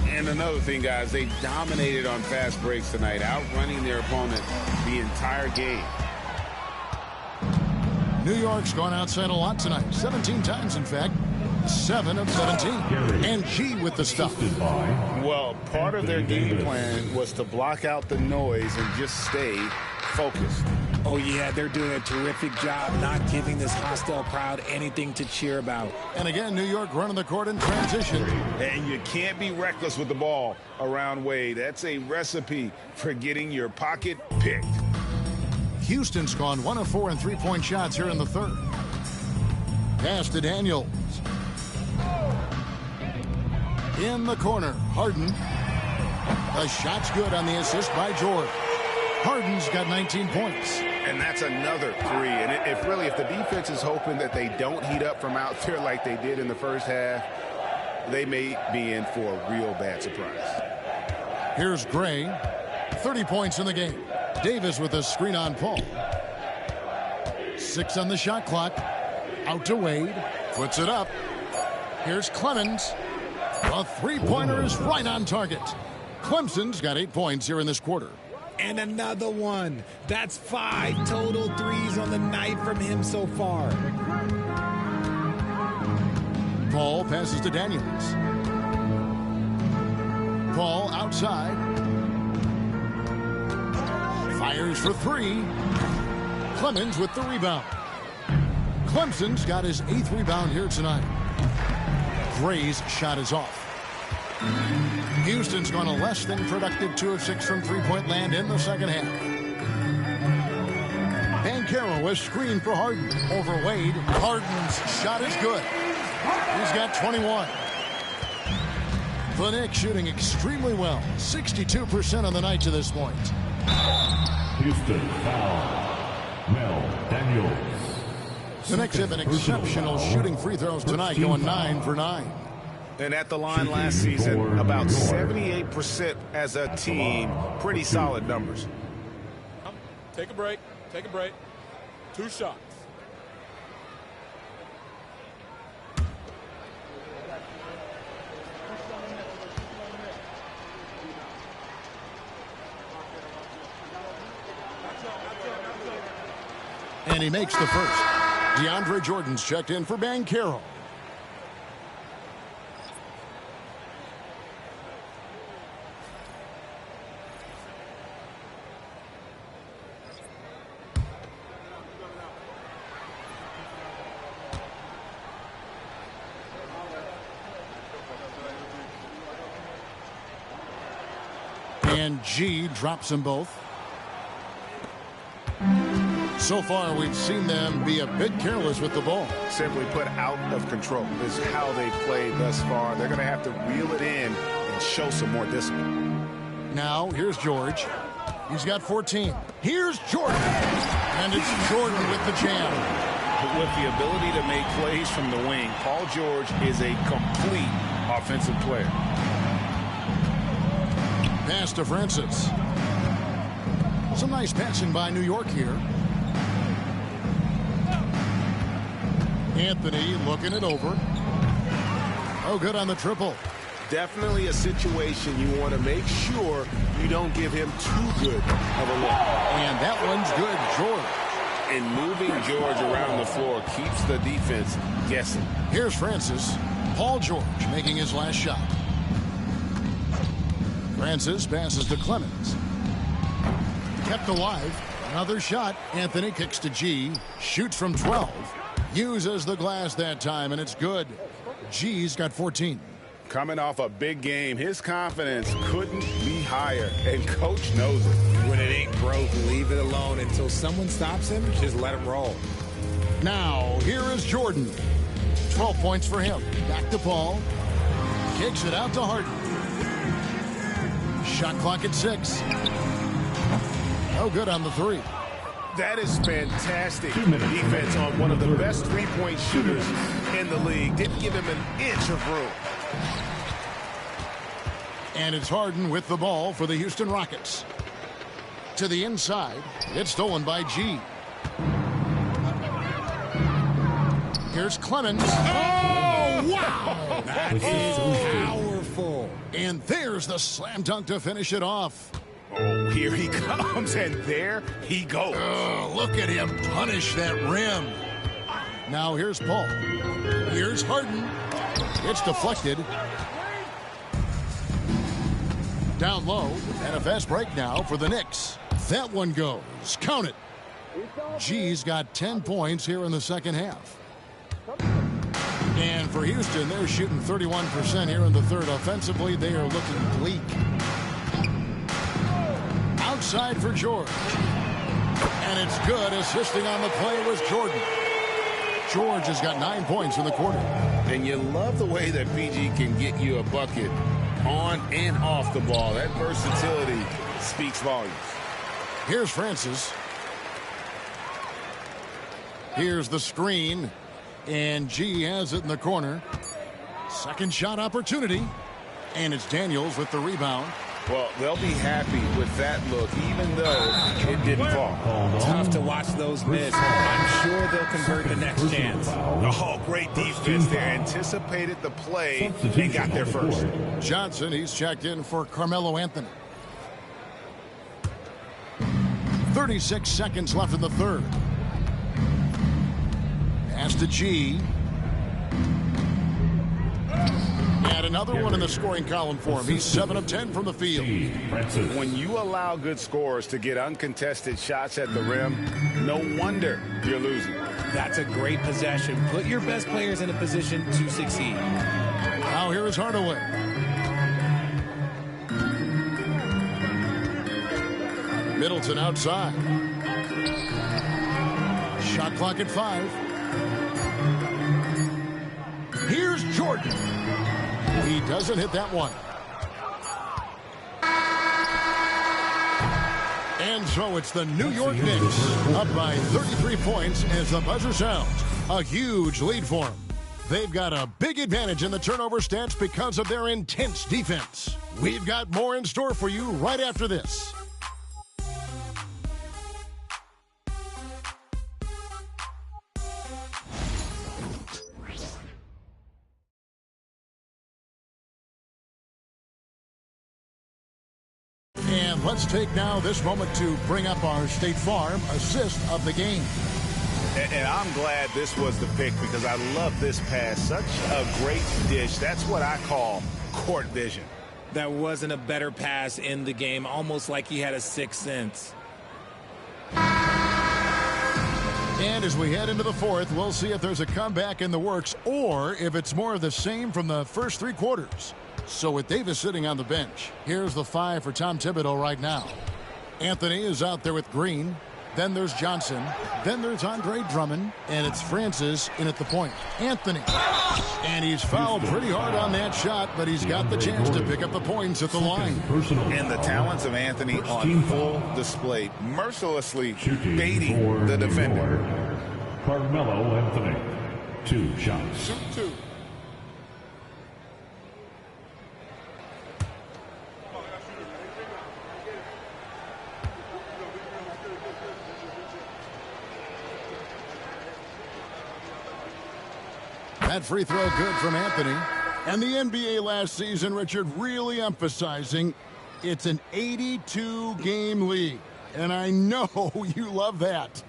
And another thing, guys, they dominated on fast breaks tonight, outrunning their opponent the entire game. New York's gone outside a lot tonight, 17 times, in fact. 7 of 17. And G with the stuff. Well, part of their game plan was to block out the noise and just stay focused. Oh, yeah, they're doing a terrific job not giving this hostile crowd anything to cheer about. And again, New York running the court in transition. And you can't be reckless with the ball around Wade. That's a recipe for getting your pocket picked. Houston's gone 1 of 4 in three-point shots here in the third. Pass to Daniels. In the corner, Harden. The shot's good on the assist by George. Harden's got 19 points. And that's another three. And if the defense is hoping that they don't heat up from out there like they did in the first half, they may be in for a real bad surprise. Here's Gray. 30 points in the game. Davis with a screen on Paul. 6 on the shot clock. Out to Wade. Puts it up. Here's Clemens. A three-pointer is right on target. Clemson's got 8 points here in this quarter. And another one. That's 5 total threes on the night from him so far. Paul passes to Daniels. Paul outside. Fires for 3. Clemens with the rebound. Clemson's got his 8th rebound here tonight. Gray's shot is off. Houston's gone a less than productive 2 of 6 from three-point land in the second half. Banchero was screened for Harden. Over Wade. Harden's shot is good. He's got 21. The Knicks shooting extremely well. 62% on the night to this point. Houston foul. Mel Daniels. The Knicks have been exceptional shooting free throws tonight, going 9 for 9. And at the line last season, about 78% as a team. Pretty solid numbers. Take a break. Take a break. 2 shots. And he makes the first. DeAndre Jordan's checked in for Banchero. And G drops them both. So far, we've seen them be a bit careless with the ball. Simply put, out of control is how they've played thus far. They're going to have to reel it in and show some more discipline. Now, here's George. He's got 14. Here's Jordan. And it's Jordan with the jam. With the ability to make plays from the wing, Paul George is a complete offensive player. Pass to Francis. Some nice passing by New York here. Anthony looking it over. Oh, good on the triple. Definitely a situation you want to make sure you don't give him too good of a look. And that one's good, George. And moving George around the floor keeps the defense guessing. Here's Francis. Paul George making his last shot. Francis passes to Clemens. Kept alive. Another shot. Anthony kicks to G. Shoots from 12. Uses the glass that time, and it's good. G's got 14. Coming off a big game, his confidence couldn't be higher, and Coach knows it. When it ain't broke, leave it alone. Until someone stops him, just let him roll. Now, here is Jordan. 12 points for him. Back to Paul. Kicks it out to Harden. Shot clock at 6. No good on the 3. That is fantastic defense on one of the best three-point shooters in the league. Didn't give him an inch of room. And it's Harden with the ball for the Houston Rockets. To the inside. It's stolen by G. Here's Clemens. Oh, wow! That is powerful. And there's the slam dunk to finish it off. Oh, here he comes, and there he goes. Oh, look at him punish that rim. Now here's Paul. Here's Harden. It's deflected. Down low, and a fast break now for the Knicks. That one goes. Count it. G's got 10 points here in the second half. And for Houston, they're shooting 31% here in the third. Offensively, they are looking bleak. Outside for George. And it's good. Assisting on the play was Jordan. George has got 9 points in the quarter. And you love the way that PG can get you a bucket on and off the ball. That versatility speaks volumes. Here's Francis. Here's the screen. And G has it in the corner. Second shot opportunity. And it's Daniels with the rebound. Well, they'll be happy with that look, even though it didn't fall. Tough to watch those miss. I'm sure they'll convert the next chance. Oh, great defense there. Anticipated the play and got there first. Johnson, he's checked in for Carmelo Anthony. 36 seconds left in the third. Pass to G. And another one in the scoring column for him. He's 7 of 10 from the field. When you allow good scorers to get uncontested shots at the rim, no wonder you're losing. That's a great possession. Put your best players in a position to succeed. Now here is Hardaway. Middleton outside. Shot clock at 5. Here's Jordan. He doesn't hit that one. And so it's the New York Knicks up by 33 points as the buzzer sounds. A huge lead for them. They've got a big advantage in the turnover stats because of their intense defense. We've got more in store for you right after this. And let's take now this moment to bring up our State Farm assist of the game. And I'm glad this was the pick because I love this pass. Such a great dish. That's what I call court vision. That wasn't a better pass in the game, almost like he had a sixth sense. And as we head into the fourth, we'll see if there's a comeback in the works or if it's more of the same from the first 3 quarters. So with Davis sitting on the bench, here's the 5 for Tom Thibodeau right now. Anthony is out there with Green. Then there's Johnson. Then there's Andre Drummond. And it's Francis in at the point. Anthony. And he's fouled pretty hard on that shot, but he's got the chance to pick up the points at the line. And the talents of Anthony on full display, mercilessly baiting the defender. Carmelo Anthony, 2 shots. Shoot 2. That free throw good from Anthony. And the NBA last season, Richard, really emphasizing it's an 82-game league. And I know you love that.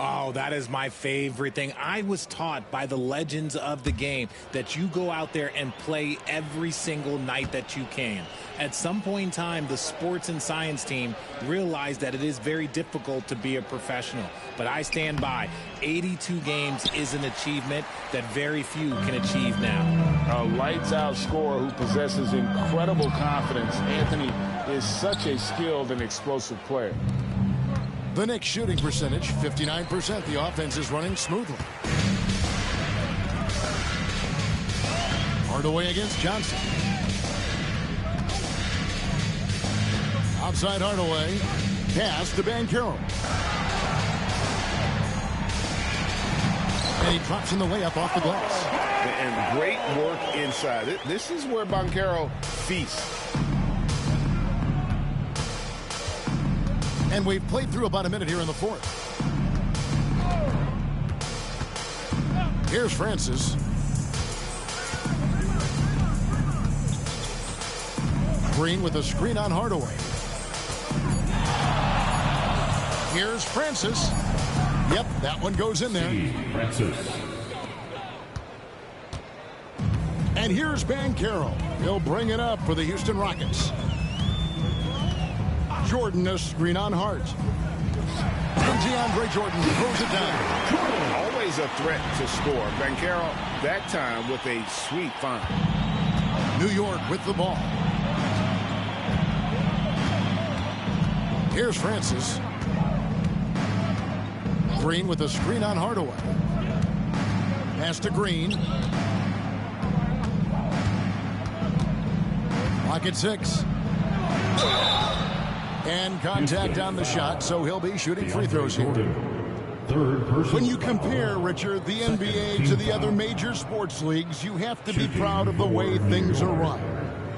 Oh, that is my favorite thing. I was taught by the legends of the game that you go out there and play every single night that you can. At some point in time, the sports and science team realized that it is very difficult to be a professional. But I stand by. 82 games is an achievement that very few can achieve now. A lights-out scorer who possesses incredible confidence. Anthony is such a skilled and explosive player. The Knicks shooting percentage, 59%. The offense is running smoothly. Hardaway against Johnson. Outside Hardaway. Pass to Banchero. And he drops in the layup off the glass. And great work inside. This is where Banchero feasts. And we've played through about a minute here in the fourth. Here's Francis. Green with a screen on Hardaway. Here's Francis. Yep, that one goes in there. Francis. And here's Banchero. He'll bring it up for the Houston Rockets. Jordan, a screen on Hart. And DeAndre Jordan throws it down. Always a threat to score. Banchero, that time with a sweet find. New York with the ball. Here's Francis. Green with a screen on Hardaway. Pass to Green. Clock at 6. And contact on the shot, so he'll be shooting free throws here. When you compare, Richard, the NBA to the other major sports leagues, you have to be proud of the way things are run.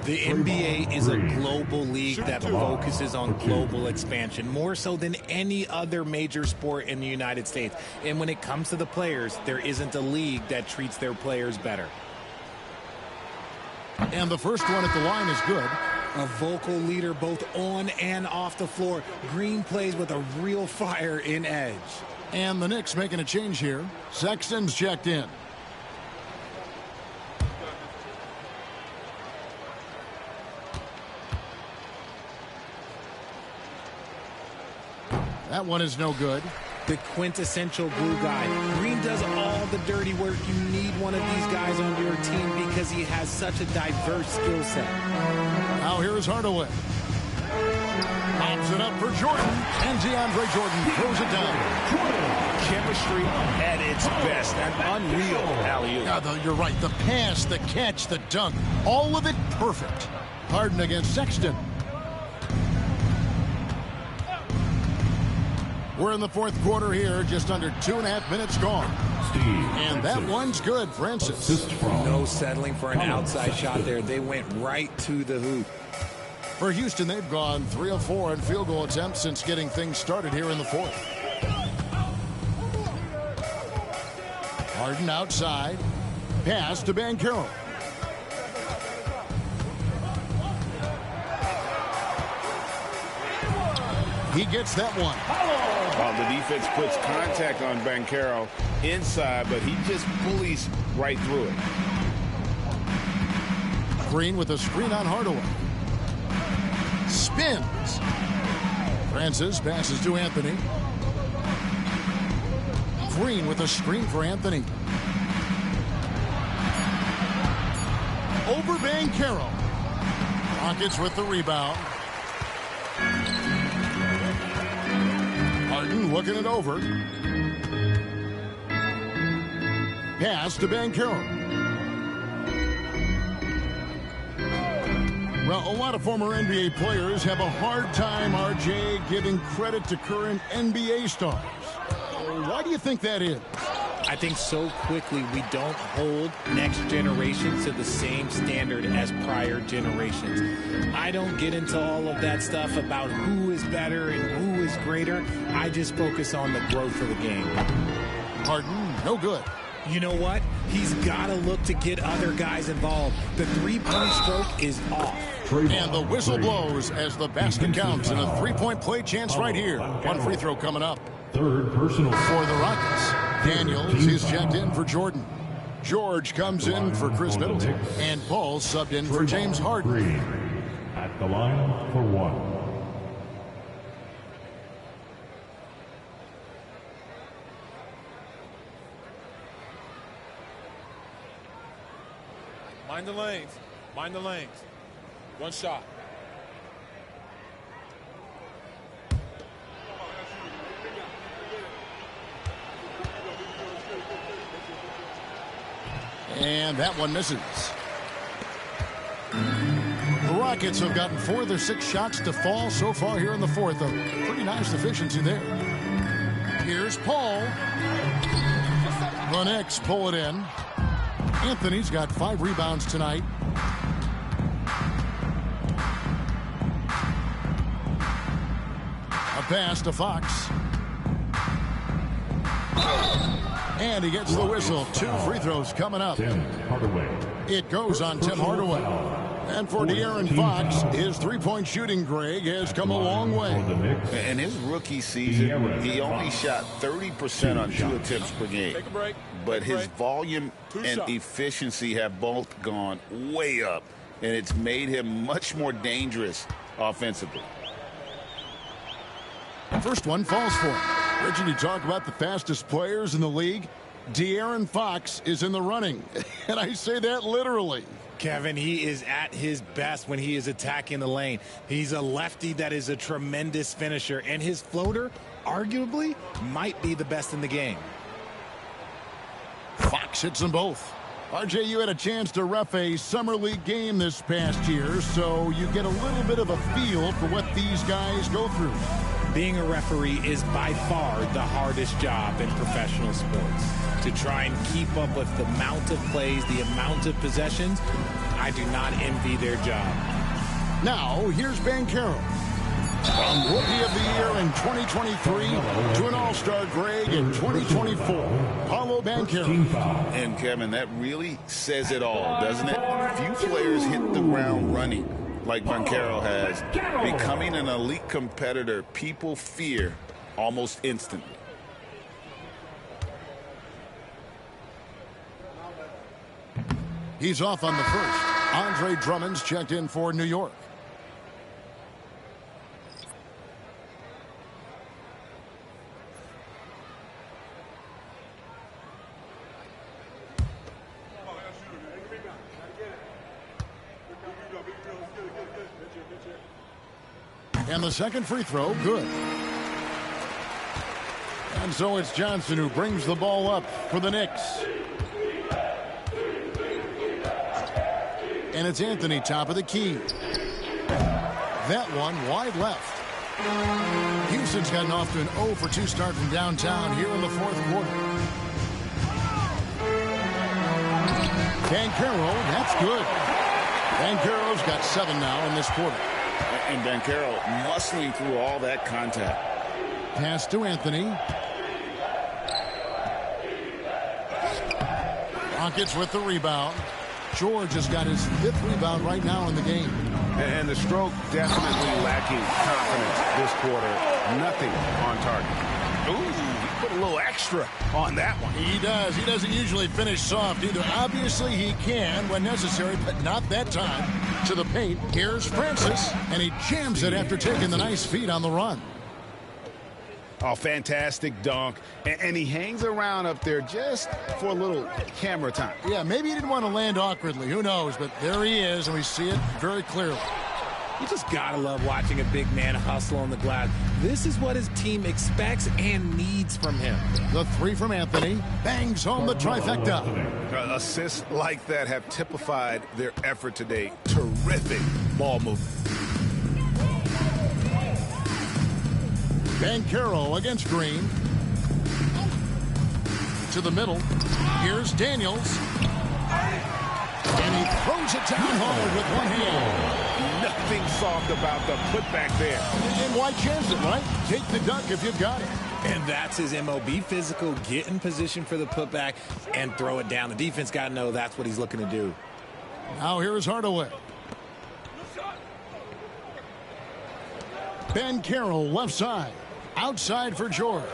The NBA is a global league that focuses on global expansion, more so than any other major sport in the United States. And when it comes to the players, there isn't a league that treats their players better. And the first one at the line is good. A vocal leader both on and off the floor. Green plays with a real fire in edge. And the Knicks making a change here. Sexton's checked in. That one is no good. The quintessential glue guy. Green does all the dirty work. You need one of these guys on your team because he has such a diverse skill set. Now here is Hardaway. Pops it up for Jordan. And DeAndre Jordan throws it down. Chemistry at its best. An unreal alley-oop. Yeah, you're right. The pass, the catch, the dunk. All of it perfect. Harden against Sexton. We're in the fourth quarter here, just under 2.5 minutes gone. And that one's good, Francis. No settling for an outside shot there. They went right to the hoop. For Houston, they've gone 3 of 4 in field goal attempts since getting things started here in the fourth. Harden outside. Pass to Banchero. He gets that one. The defense puts contact on Banchero inside, but he just bullies right through it. Green with a screen on Hardaway. Spins. Francis passes to Anthony. Green with a screen for Anthony. Over Banchero. Rockets with the rebound. Harden looking it over. Pass to Banchero. Well, a lot of former NBA players have a hard time, RJ, giving credit to current NBA stars. Why do you think that is? I think so quickly we don't hold next generations to the same standard as prior generations. I don't get into all of that stuff about who is better and who is greater. I just focus on the growth of the game. Harden, no good. You know what? He's got to look to get other guys involved. The three-point stroke is off. And the whistle blows as the basket counts, and a three-point play chance right here. One free throw coming up. Third personal for the Rockets. Daniels is checked in for Jordan. George comes in for Chris Middleton. And Paul subbed in for James Harden. At the line for one. Mind the lanes. Mind the lanes. One shot. And that one misses. The Rockets have gotten 4 of their 6 shots to fall so far here in the fourth. A pretty nice efficiency there. Here's Paul. The Knicks pull it in. Anthony's got 5 rebounds tonight. A pass to Fox. And he gets the whistle. 2 free throws coming up. Tim Hardaway. It goes on Tim Hardaway. And for De'Aaron Fox, his three-point shooting, Greg, has come a long way. In his rookie season, he only shot 30% on 2 attempts per game. But his volume and efficiency have both gone way up, and it's made him much more dangerous offensively. First one falls for him. Richard, you talk about the fastest players in the league. De'Aaron Fox is in the running, and I say that literally. Kevin, he is at his best when he is attacking the lane. He's a lefty that is a tremendous finisher, and his floater, arguably, might be the best in the game. Fox hits them both. RJ, you had a chance to ref a summer league game this past year, so you get a little bit of a feel for what these guys go through. Being a referee is by far the hardest job in professional sports. To try and keep up with the amount of plays, the amount of possessions, I do not envy their job. Now, here's Banchero. From Rookie of the Year in 2023 to an All-Star Greg in 2024, Paolo Banchero. And, Kevin, that really says it all, doesn't it? Few players hit the ground running like Banchero has. Becoming an elite competitor, people fear almost instantly. He's off on the first. Andre Drummond's checked in for New York. And the second free throw, good. And so it's Johnson who brings the ball up for the Knicks. And it's Anthony, top of the key. That one wide left. Houston's gotten off to an 0 for 2 start from downtown here in the fourth quarter. Banchero, that's good. Banchero's got 7 now in this quarter. And Banchero muscling through all that contact. Pass to Anthony. Rockets with the rebound. George has got his 5th rebound right now in the game. And the stroke definitely lacking confidence this quarter. Nothing on target. Ooh, he put a little extra on that one. He does. He doesn't usually finish soft either. Obviously, he can when necessary, but not that time. To the paint. Here's Francis, and he jams it after taking the nice feed on the run. Oh, fantastic dunk. And he hangs around up there just for a little camera time. Yeah, maybe he didn't want to land awkwardly. Who knows? But there he is, and we see it very clearly. You just gotta love watching a big man hustle on the glass. This is what his team expects and needs from him. The 3 from Anthony bangs home the trifecta. Assists like that have typified their effort today. Terrific ball movement. Banchero against Green. To the middle. Here's Daniels. And he throws it down hard with one hand. Nothing soft about the putback there. And why chance it, right? Take the dunk if you've got it. And that's his MO. Be physical, get in position for the putback, and throw it down. The defense got to know that's what he's looking to do. Now here's Hardaway. Banchero left side. Outside for George.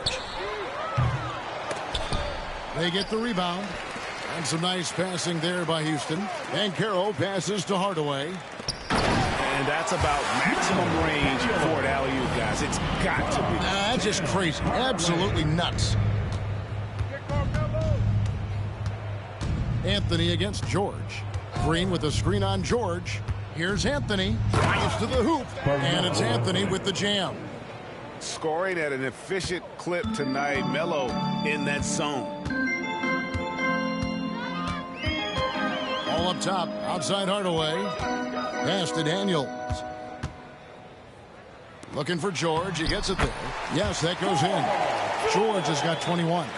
They get the rebound. And some nice passing there by Houston. Banchero passes to Hardaway. And that's about maximum range for an alley-oop, guys. It's got to be. That's just crazy. Absolutely nuts. Anthony against George. Green with a screen on George. Here's Anthony. Gets to the hoop. And it's Anthony with the jam. Scoring at an efficient clip tonight. Melo in that zone. Ball up top, outside Hardaway. Pass to Daniels. Looking for George. He gets it there. Yes, that goes in. George has got 21.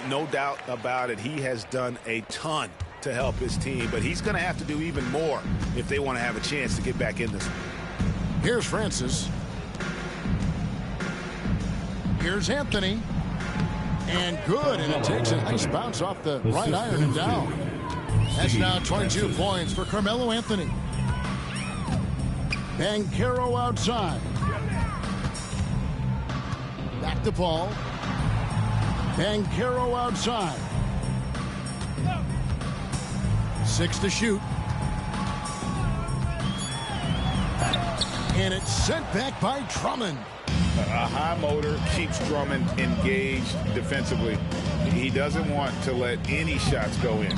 No doubt about it. He has done a ton to help his team, but he's going to have to do even more if they want to have a chance to get back in this one. Here's Francis. Here's Anthony. And good, and it takes a nice bounce off the right iron and down. That's now 22 points for Carmelo Anthony. Banchero outside. Back to Paul. Banchero outside. 6 to shoot. And it's sent back by Drummond. A high motor keeps Drummond engaged defensively. He doesn't want to let any shots go in.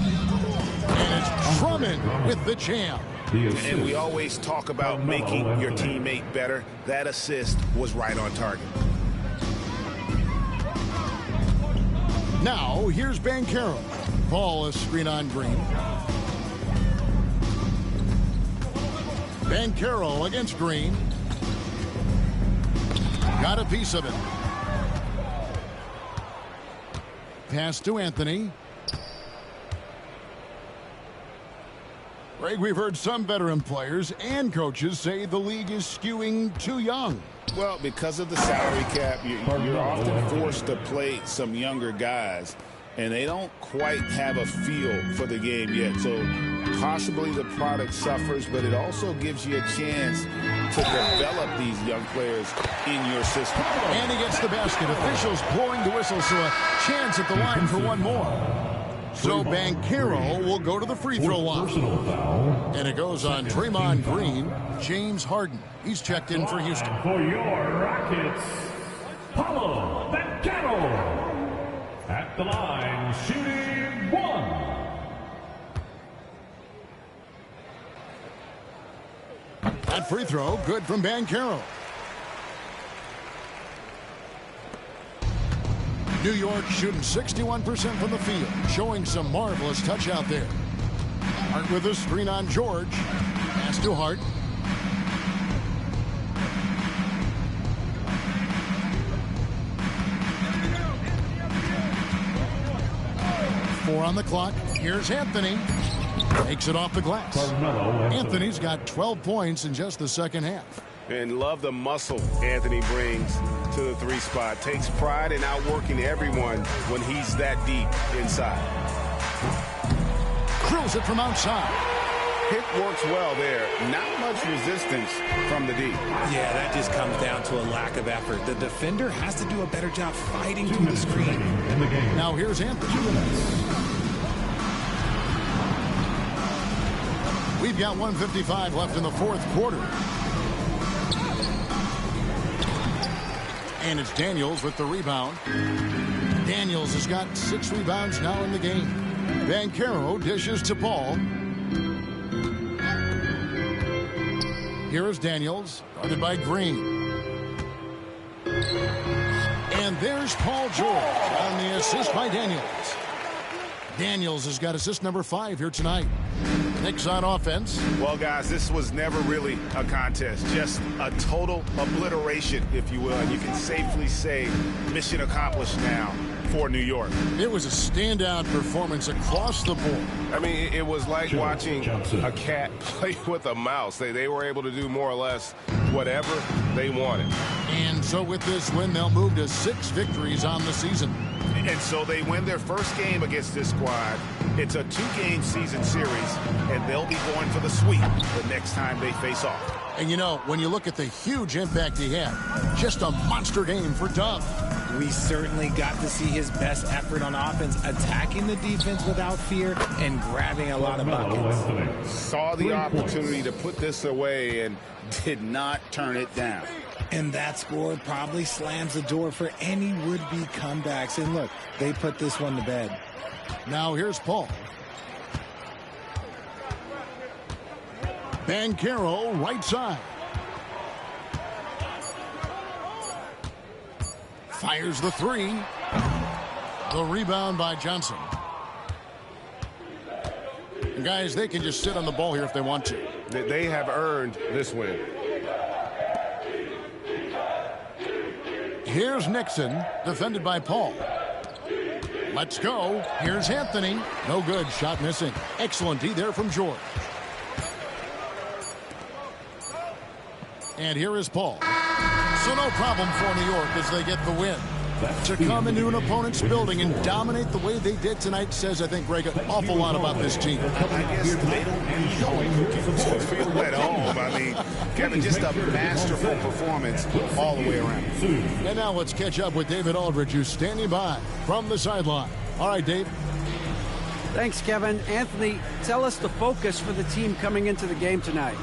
And it's Drummond with the jam. And we always talk about making your teammate better. That assist was right on target. Now, here's Banchero. Ball is screen on Green. Banchero against Green. Got a piece of it. Pass to Anthony. Greg, we've heard some veteran players and coaches say the league is skewing too young. Well, because of the salary cap, you're often forced to play some younger guys, and they don't quite have a feel for the game yet. So possibly the product suffers, but it also gives you a chance to develop these young players in your system. And he gets the basket. Officials blowing the whistle, so a chance at the line for one more. So Banchero will go to the free throw line. And it goes on Draymond Green. James Harden. He's checked in for Houston. For your Rockets, Paulo Banchero. At the line, shooting 1. That free throw, good from Banchero. New York shooting 61% from the field, showing some marvelous touch out there. Hart with a screen on George. Pass to Hart. Four on the clock. Here's Anthony. Takes it off the glass. Anthony's got 12 points in just the second half. And love the muscle Anthony brings to the 3 spot. Takes pride in outworking everyone when he's that deep inside. Drills it from outside. Pick works well there. Not much resistance from the D. Yeah, that just comes down to a lack of effort. The defender has to do a better job fighting through the screen. Now here's Anthony. We've got 1:55 left in the fourth quarter. And it's Daniels with the rebound. Daniels has got 6 rebounds now in the game. Banchero dishes to Paul. Here is Daniels, guarded by Green. And there's Paul George on the assist by Daniels. Daniels has got assist number 5 here tonight. Knicks on offense. Well, guys, this was never really a contest. Just a total obliteration, if you will. And you can safely say mission accomplished now for New York. It was a standout performance across the board. I mean, it was like watching a cat play with a mouse. They were able to do more or less whatever they wanted. And so with this win, they'll move to 6 victories on the season. And so they win their first game against this squad. It's a 2-game season series, and they'll be going for the sweep the next time they face off. And you know, when you look at the huge impact he had, just a monster game for Dove. We certainly got to see his best effort on offense, attacking the defense without fear and grabbing a lot of buckets. Saw the opportunity to put this away and did not turn it down. And that score probably slams the door for any would-be comebacks. And look, they put this one to bed. Now here's Paul. Banchero right side. Fires the 3. The rebound by Johnson. And guys, they can just sit on the ball here if they want to. They have earned this win. Here's Nixon, defended by Paul. Let's go. Here's Anthony. No good. Shot missing. Excellent D there from George. And here is Paul. So no problem for New York as they get the win. To come into an opponent's building and dominate the way they did tonight says, I think, Greg, an awful lot about this team. I guess they don't feel at home. I mean, Kevin, just a masterful performance all the way around. And now let's catch up with David Aldridge, who's standing by from the sideline. All right, Dave. Thanks, Kevin. Anthony, tell us the focus for the team coming into the game tonight.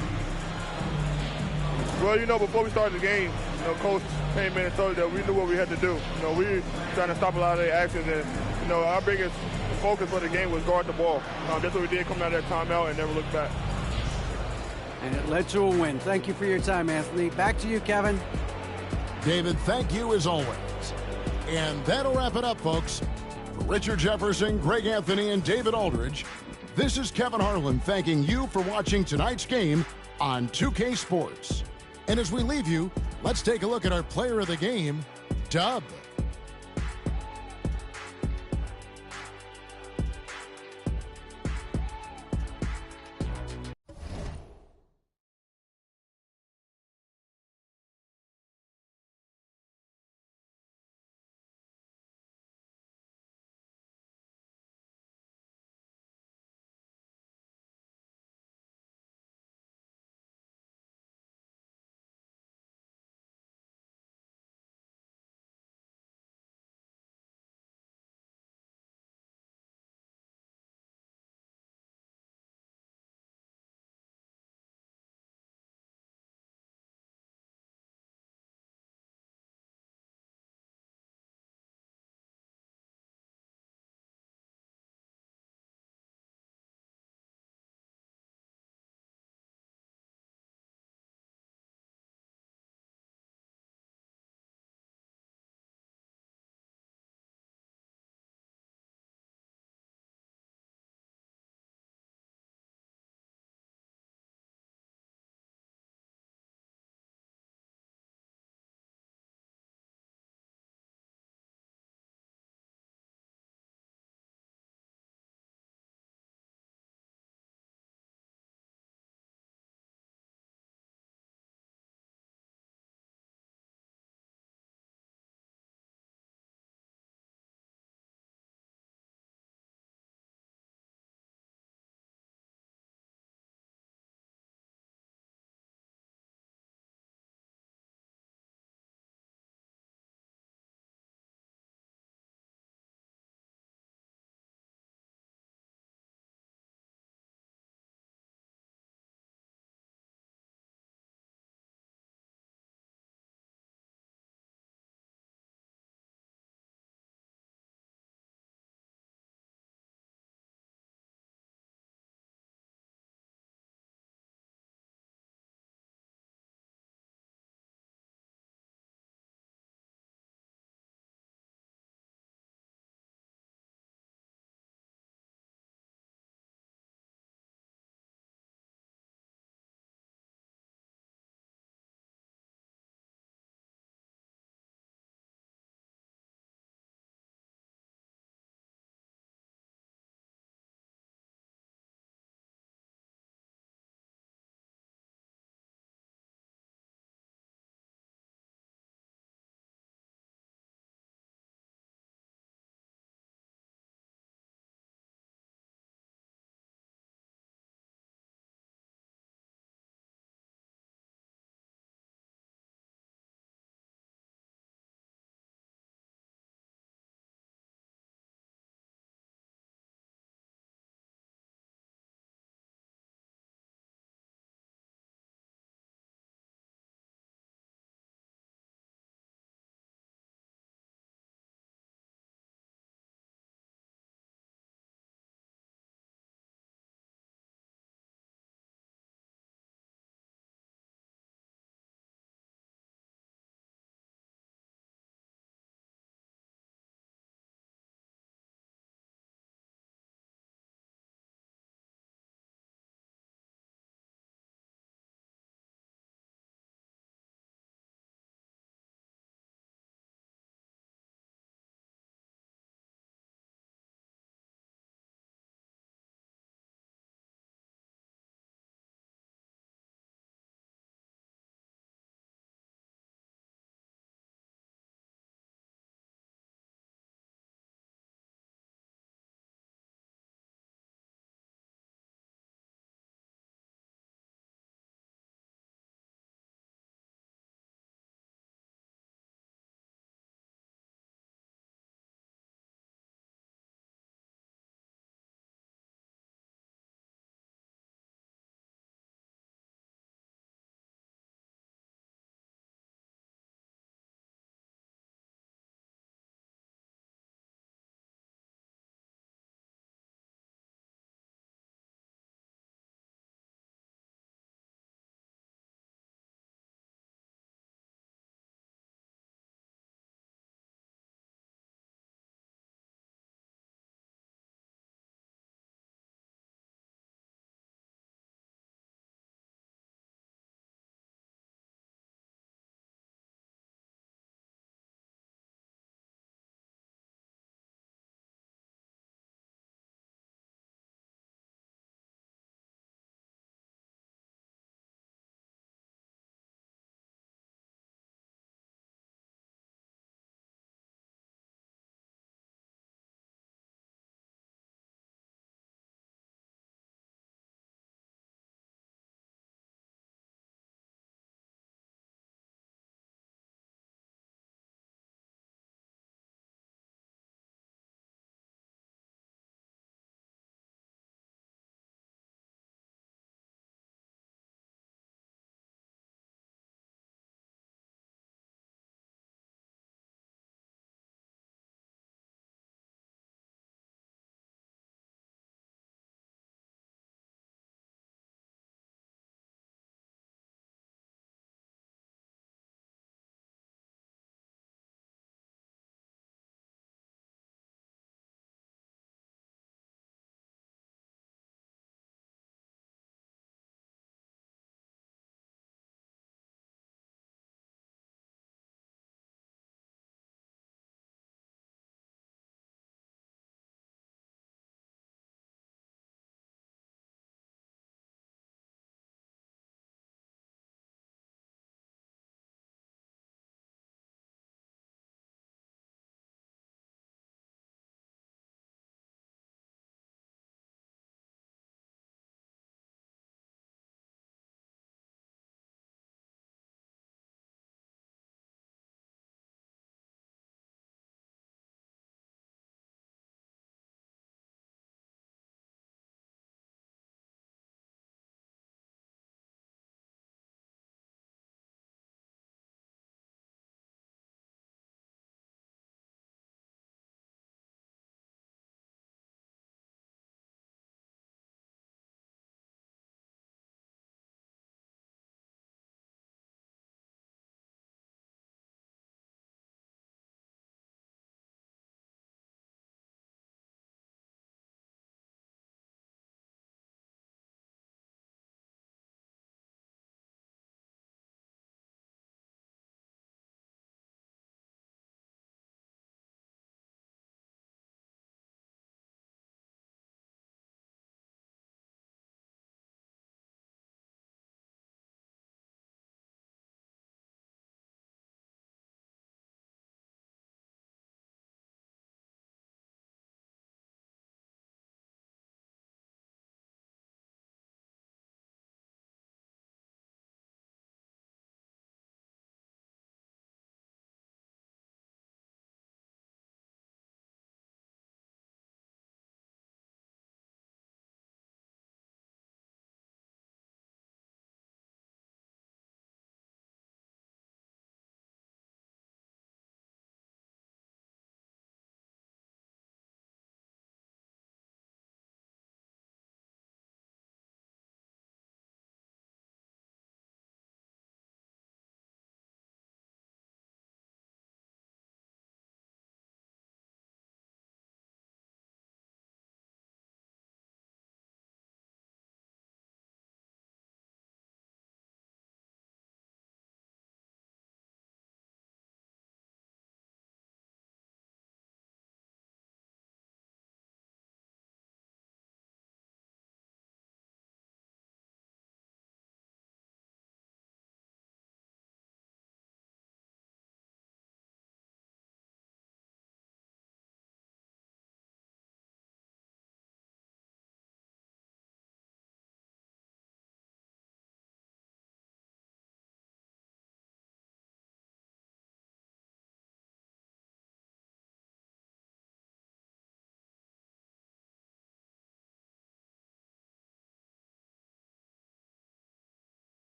Well, before we started the game, Coach came in and told us that we knew what we had to do. We were trying to stop a lot of their actions, and, our biggest focus for the game was guard the ball. That's what we did coming out of that timeout and never looked back. And it led to a win. Thank you for your time, Anthony. Back to you, Kevin. David, thank you as always. And that'll wrap it up, folks. For Richard Jefferson, Greg Anthony, and David Aldridge, this is Kevin Harlan thanking you for watching tonight's game on 2K Sports. And as we leave you, let's take a look at our player of the game, Dub.